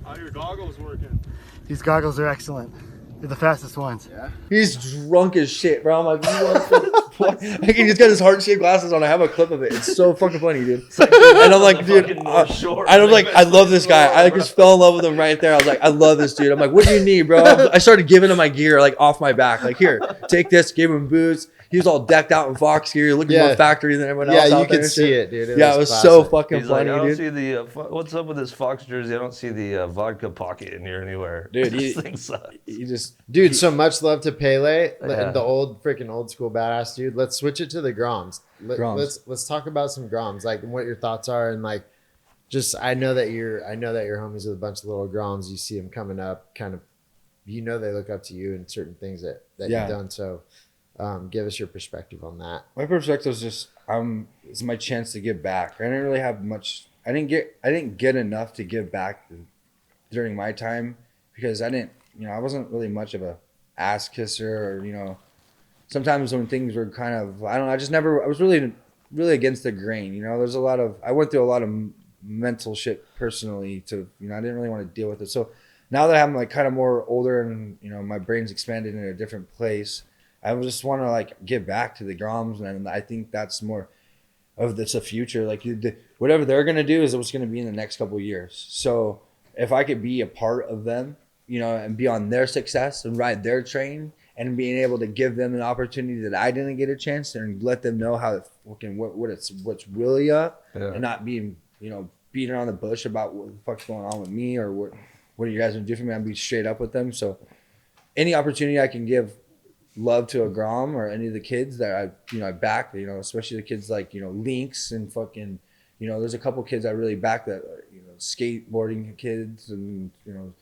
How are your goggles working? These goggles are excellent. They're the fastest ones. Yeah. He's drunk as shit, bro. I'm like, what? Like, he just got his heart-shaped glasses on. I have a clip of it. It's so fucking funny, dude. And I'm like, dude, I love this guy. I just fell in love with him right there. I was like, I love this dude. I'm like, what do you need, bro? I started giving him my gear, like, off my back. Like, here, take this. Gave him boots. He was all decked out in Fox gear, looking more factory than everyone else. Yeah, you could see it, dude. It was so fucking funny, I don't dude. see the what's up with this Fox jersey? I don't see the vodka pocket in here anywhere. Dude, this thing sucks. Dude, so much love to Pele, the old school badass dude. Let's switch it to the Groms. Let's talk about some Groms, like what your thoughts are, and like just I know that you're homies with a bunch of little Groms. You see them coming up, kind of, you know, they look up to you in certain things that you've done. So give us your perspective on that. My perspective is just it's my chance to give back. I didn't really have much. I didn't get enough to give back during my time because I wasn't really much of a ass kisser, or, you know, sometimes when things were kind of, I don't know, I was really against the grain. You know, I went through a lot of mental shit personally to, you know, I didn't really want to deal with it. So now that I'm like kind of more older and, you know, my brain's expanded in a different place, I just want to like get back to the Groms, and I think that's more of the future. Like whatever they're gonna do is what's gonna be in the next couple of years. So if I could be a part of them, you know, and be on their success and ride their train, and being able to give them an opportunity that I didn't get a chance to, and let them know how what's really up, and not being, you know, beating around the bush about what the fuck's going on with me or what are you guys gonna do for me. I'm be straight up with them. So any opportunity I can give love to a Grom or any of the kids that I back, you know, especially the kids like, you know, Lynx and fucking, you know, there's a couple kids I really back that, you know, skateboarding kids and, you know,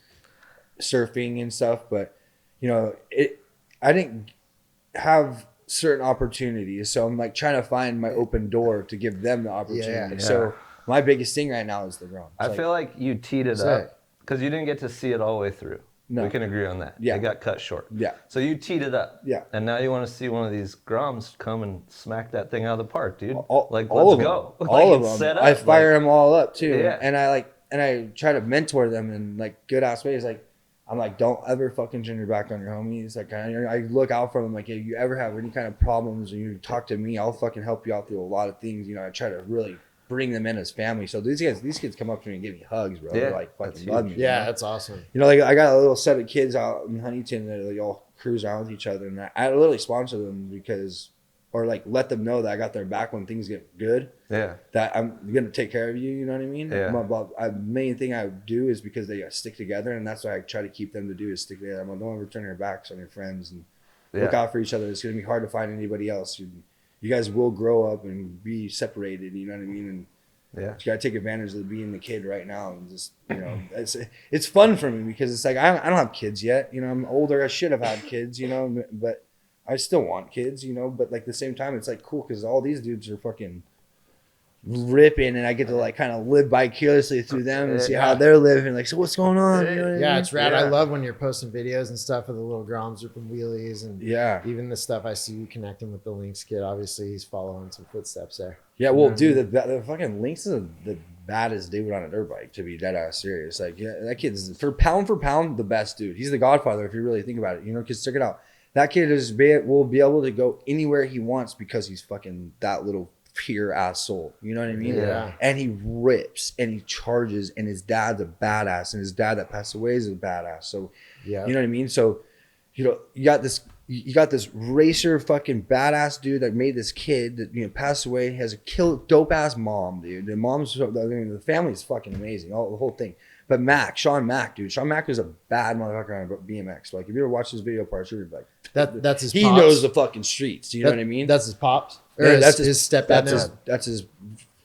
surfing and stuff. But, you know, I didn't have certain opportunities, so I'm like trying to find my open door to give them the opportunity. So my biggest thing right now is the Grom. I feel like you teed it up because you didn't get to see it all the way through. No. We can agree on that. Yeah. It got cut short. Yeah. So you teed it up. Yeah. And now you want to see one of these Groms come and smack that thing out of the park, dude. Let's go. All of them. Set up. I fire them all up too. Yeah. And I try to mentor them in like good ass ways. Like, I'm like, don't ever fucking turn your back on your homies. Like, I look out for them. Like, if you ever have any kind of problems or you talk to me, I'll fucking help you out through a lot of things. You know, I try to really bring them in as family. So these kids come up to me and give me hugs, bro. They're like fucking love me. Yeah, know? That's awesome. You know, like I got a little set of kids out in Huntington that like all cruise around with each other, and I literally sponsor them because, or like let them know that I got their back when things get good. Yeah. That I'm gonna take care of you. You know what I mean? Yeah. The main thing I do is because they stick together, and that's what I try to keep them to do is stick together. I'm like, don't ever turn your backs on your friends and look out for each other. It's gonna be hard to find anybody else. You guys will grow up and be separated. You know what I mean? And you gotta take advantage of being the kid right now, and just, you know, it's fun for me because it's like I don't have kids yet. You know, I'm older. I should have had kids. You know, but I still want kids. You know, but like at the same time, it's like cool because all these dudes are fucking ripping, and I get to like kind of live vicariously through them and see how they're living. Like, so what's going on? You know what I mean? It's rad. I love when you're posting videos and stuff of the little Groms ripping wheelies, and even the stuff I see you connecting with the Lynx kid. Obviously, he's following some footsteps there. Yeah, well, dude, the fucking Lynx is the baddest dude on a dirt bike, to be dead ass serious. Like, yeah, that kid's for pound the best dude. He's the godfather if you really think about it. You know, because check it out. That kid will be able to go anywhere he wants because he's fucking that little pure ass soul. You know what I mean? Yeah. And he rips and he charges, and his dad's a badass, and his dad that passed away is a badass. So, you know what I mean? So, you know, you got this racer fucking badass dude that made this kid that, you know, passed away, has a dope ass mom, dude. The mom's, I mean, the family's fucking amazing, the whole thing. But Sean Mack, dude. Sean Mack was a bad motherfucker on BMX. Like, if you ever watch his video parts, you're like, that's his. He pops. knows the fucking streets. You know what I mean? That's his pops. Or Yeah, that's his stepdad. That's his Or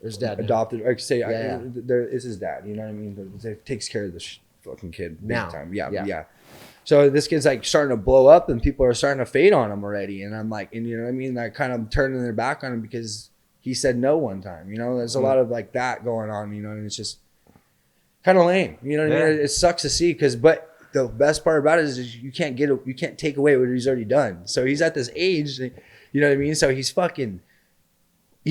his dad. adopted. Like say, Yeah. It's his dad. You know what I mean? It takes care of this fucking kid big Now. time. Yeah. So this kid's like starting to blow up, and people are starting to fade on him already. And I'm like, and you know what I mean? Like, kind of turning their back on him because he said no one time. You know, there's a lot of like that going on. You know, and it's just kind of lame. You know what I mean? It sucks to see but the best part about it is you can't take away what he's already done. So he's at this age, you know what I mean? So he's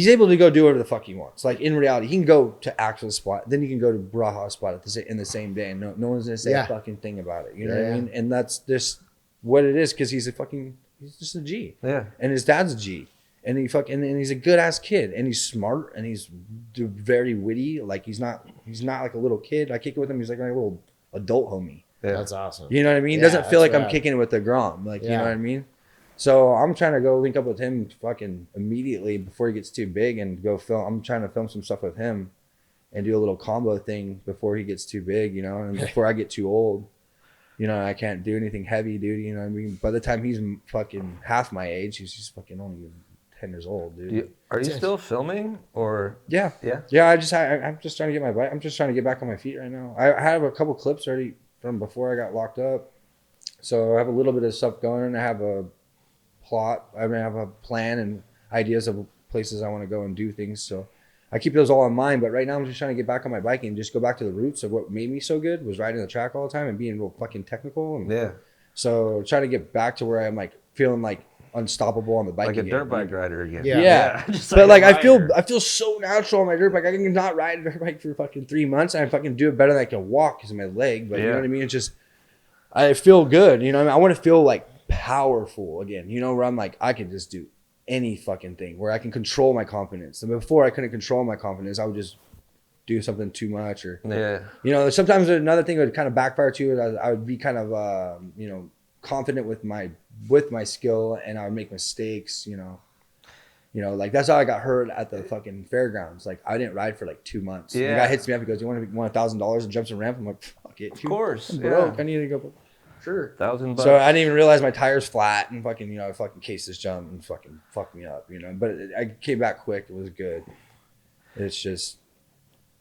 able to go do whatever the fuck he wants. Like, in reality, he can go to actual spot, then he can go to Braha spot in the same day, and no one's gonna say a fucking thing about it. You know what I mean? And that's just what it is, because he's just a G. Yeah. And his dad's a G. And and he's a good ass kid, and he's smart, and he's very witty. Like, he's not like a little kid. I kick it with him. He's like my little adult homie. Yeah. That's awesome. You know what I mean? It doesn't feel like I'm kicking it with the Grom. Like, you know what I mean? So I'm trying to go link up with him fucking immediately before he gets too big and go film. I'm trying to film some stuff with him and do a little combo thing before he gets too big, you know, and before I get too old. You know, I can't do anything heavy duty, you know what I mean? By the time he's fucking half my age, he's fucking only 10 years old, dude. Are you still filming, or? Yeah. I'm just trying to get my bike. I'm just trying to get back on my feet right now. I have a couple clips already from before I got locked up, so I have a little bit of stuff going. I have a plot. I have a plan and ideas of places I want to go and do things. So I keep those all in mind. But right now I'm just trying to get back on my bike and just go back to the roots of what made me so good was riding the track all the time and being real fucking technical. And so trying to get back to where I'm like feeling like unstoppable on the bike, like again. a dirt bike rider again. Just but like I feel so natural on my dirt bike. I can not ride a dirt bike for fucking 3 months, and I fucking do it better than I can walk because of my leg. But you know what I mean? It's just, I feel good. You know what I mean? I want to feel like powerful again. You know, where I'm like, I can just do any fucking thing, where I can control my confidence. And before I couldn't control my confidence, I would just do something too much, or you know, sometimes another thing that would kind of backfire too is I would be kind of you know, confident with my skill, and I would make mistakes, you know, like that's how I got hurt at the fucking fairgrounds. Like, I didn't ride for like 2 months. The guy hits me up, he goes, "You want $1,000 and jumps a ramp?" I'm like, fuck it. Of course. I'm broke. I need to go. Sure. $1,000. So I didn't even realize my tire's flat, and fucking, you know, I fucking cased this jump and fucking fucked me up, you know, but I came back quick. It was good. It's just.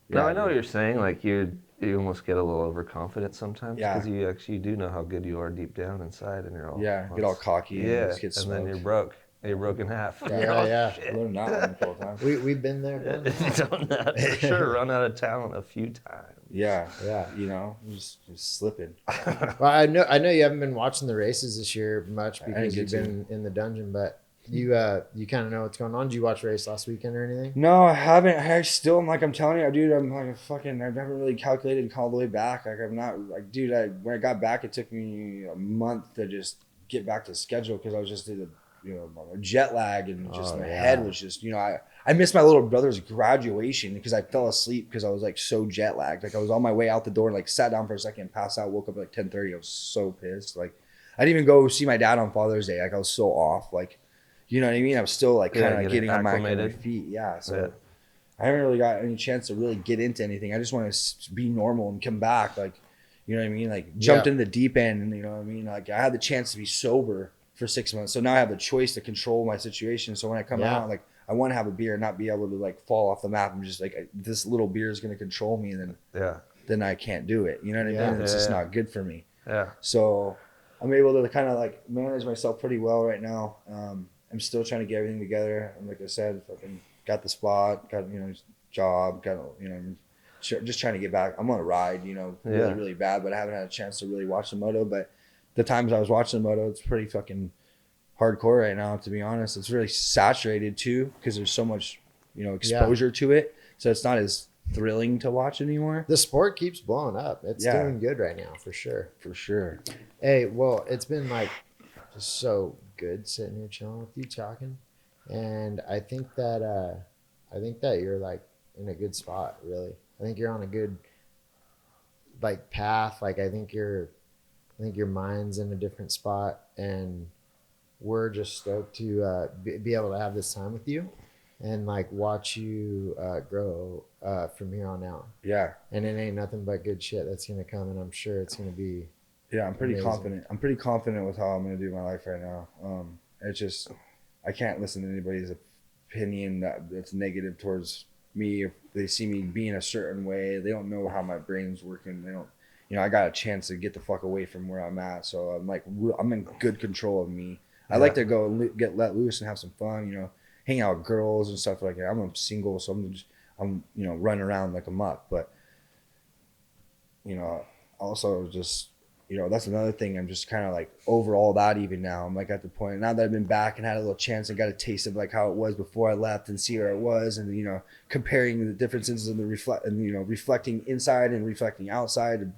No, I know what you're saying. Like, you almost get a little overconfident sometimes because you actually do know how good you are deep down inside, and you're all get all cocky and just get and smoked. then you're broke. You're broke in half. Learned that one a couple times. We've been there. Done that for sure. Run out of talent a few times. Yeah. You know, just slipping. Well, I know you haven't been watching the races this year much because you've been in the dungeon, but you kind of know what's going on. Did you watch the race last weekend or anything? No, I haven't. I'm like, I'm telling you, dude, I'm like fucking, I've never really calculated all the way back. Like, I'm not like, dude, when I got back, it took me a month to just get back to schedule because I was just in jet lag, and just my head was just, you know, I missed my little brother's graduation because I fell asleep because I was like so jet lagged. Like, I was on my way out the door and like sat down for a second, passed out, woke up at like 10:30. I was so pissed. Like, I didn't even go see my dad on Father's Day. Like, I was so off. Like, you know what I mean? I was still like kind of getting on my feet. Yeah. So I haven't really got any chance to really get into anything. I just want to be normal and come back. Like, you know what I mean? Like, jumped in the deep end, and you know what I mean? Like, I had the chance to be sober for 6 months. So now I have the choice to control my situation. So when I come out, like, I want to have a beer and not be able to like fall off the map. I'm just like, this little beer is going to control me, and then I can't do it. You know what I mean? It's just not good for me. Yeah. So I'm able to kind of like manage myself pretty well right now. I'm still trying to get everything together. And like I said, fucking got the spot, got, you know, job, kind of, you know, just trying to get back. I'm on a ride, you know, really, really bad, but I haven't had a chance to really watch the moto. But the times I was watching the moto, it's pretty fucking hardcore right now, to be honest. It's really saturated too, because there's so much, you know, exposure to it. So it's not as thrilling to watch anymore. The sport keeps blowing up. It's doing good right now, for sure. For sure. Hey, well, it's been like just so good sitting here chilling with you, talking, and I think that you're like in a good spot, really. I think you're on a good like path. Like I think your mind's in a different spot, and we're just stoked to be able to have this time with you and like watch you grow from here on out. Yeah. And it ain't nothing but good shit that's gonna come, and I'm sure it's gonna be. Yeah, I'm pretty amazing. confident. I'm pretty confident with how I'm gonna do my life right now. It's just I can't listen to anybody's opinion that's negative towards me. If they see me being a certain way, they don't know how my brain's working. They don't, you know, I got a chance to get the fuck away from where I'm at. So I'm like, I'm in good control of me. I like to go get let loose and have some fun, you know, hang out with girls and stuff like that. I'm single, so I'm you know, running around like a muck. But, you know, also just, you know, that's another thing. I'm just kind of like over all that even now. I'm like at the point now that I've been back and had a little chance and got a taste of like how it was before I left and see where it was, and, you know, comparing the differences and you know, reflecting inside and reflecting outside,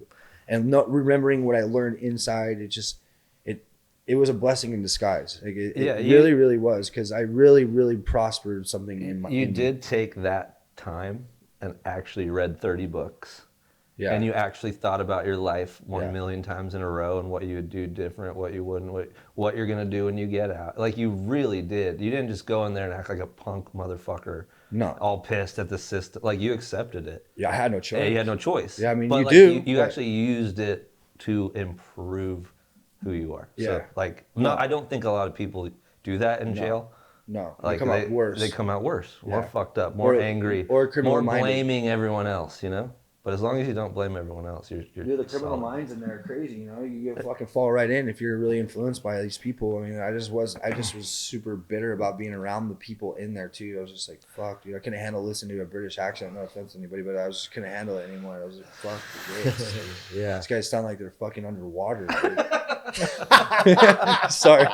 and not remembering what I learned inside. It just, it was a blessing in disguise. Like it really, really was, because I really, really prospered something in my. You did take that time and actually read 30 books. Yeah. And you actually thought about your life 1 million times in a row and what you would do different, what you wouldn't, what you're going to do when you get out. Like, you really did. You didn't just go in there and act like a punk motherfucker. No. All pissed at the system. Like, you accepted it. Yeah, I had no choice. Yeah, you had no choice. Yeah, I mean, but you like, do. You actually used it to improve who you are. Yeah. So, like, no, I don't think a lot of people do that in jail. No, Like, they come out worse. They come out worse, more Yeah. fucked up, more angry, or criminal more minded. blaming everyone else, you know? But as long as you don't blame everyone else, you're Dude, the criminal solid. minds in there are crazy. You know, you fucking fall right in if you're really influenced by these people. I mean, I just was super bitter about being around the people in there too. I was just like, fuck, dude, I couldn't handle listening to a British accent. No offense to anybody, but I just couldn't handle it anymore. I was like, fuck this. Yeah. These guys sound like they're fucking underwater. Sorry.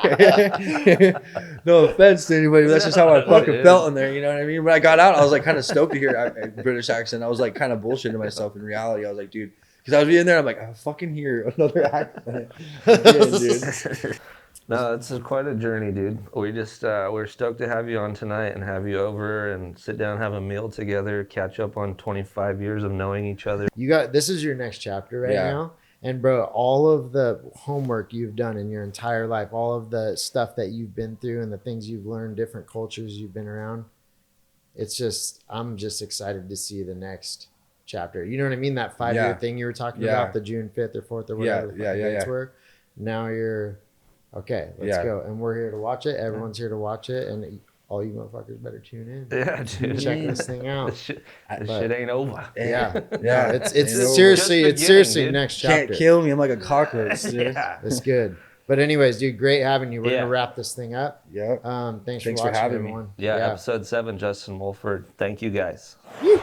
No offense to anybody, but that's just how I fucking felt in there. You know what I mean? When I got out, I was like kind of stoked to hear a British accent. I was like kind of bullshitting myself. In reality, I was like, dude, because I was in there, I'm like, I fucking hear another accent. Again, dude. No, it's quite a journey, dude. We just we're stoked to have you on tonight and have you over and sit down, have a meal together, catch up on 25 years of knowing each other. This is your next chapter right now. And bro, all of the homework you've done in your entire life, all of the stuff that you've been through and the things you've learned, different cultures you've been around, I'm just excited to see the next chapter. You know what I mean? That 5-year thing you were talking about, the June 5th or 4th or whatever the dates were. Now you're, okay, let's go. And we're here to watch it. Everyone's here to watch it. And all you motherfuckers better tune in. Yeah, dude. Check this thing out. This shit ain't over. Yeah. Yeah. It's seriously dude. next chapter. Can't kill me. I'm like a cockroach, dude. It's good. But anyways, dude, great having you. We're gonna wrap this thing up. Yeah. Thanks for for watching, having me. everyone. Yeah, episode 7, Justin Mulford. Thank you guys. Woo.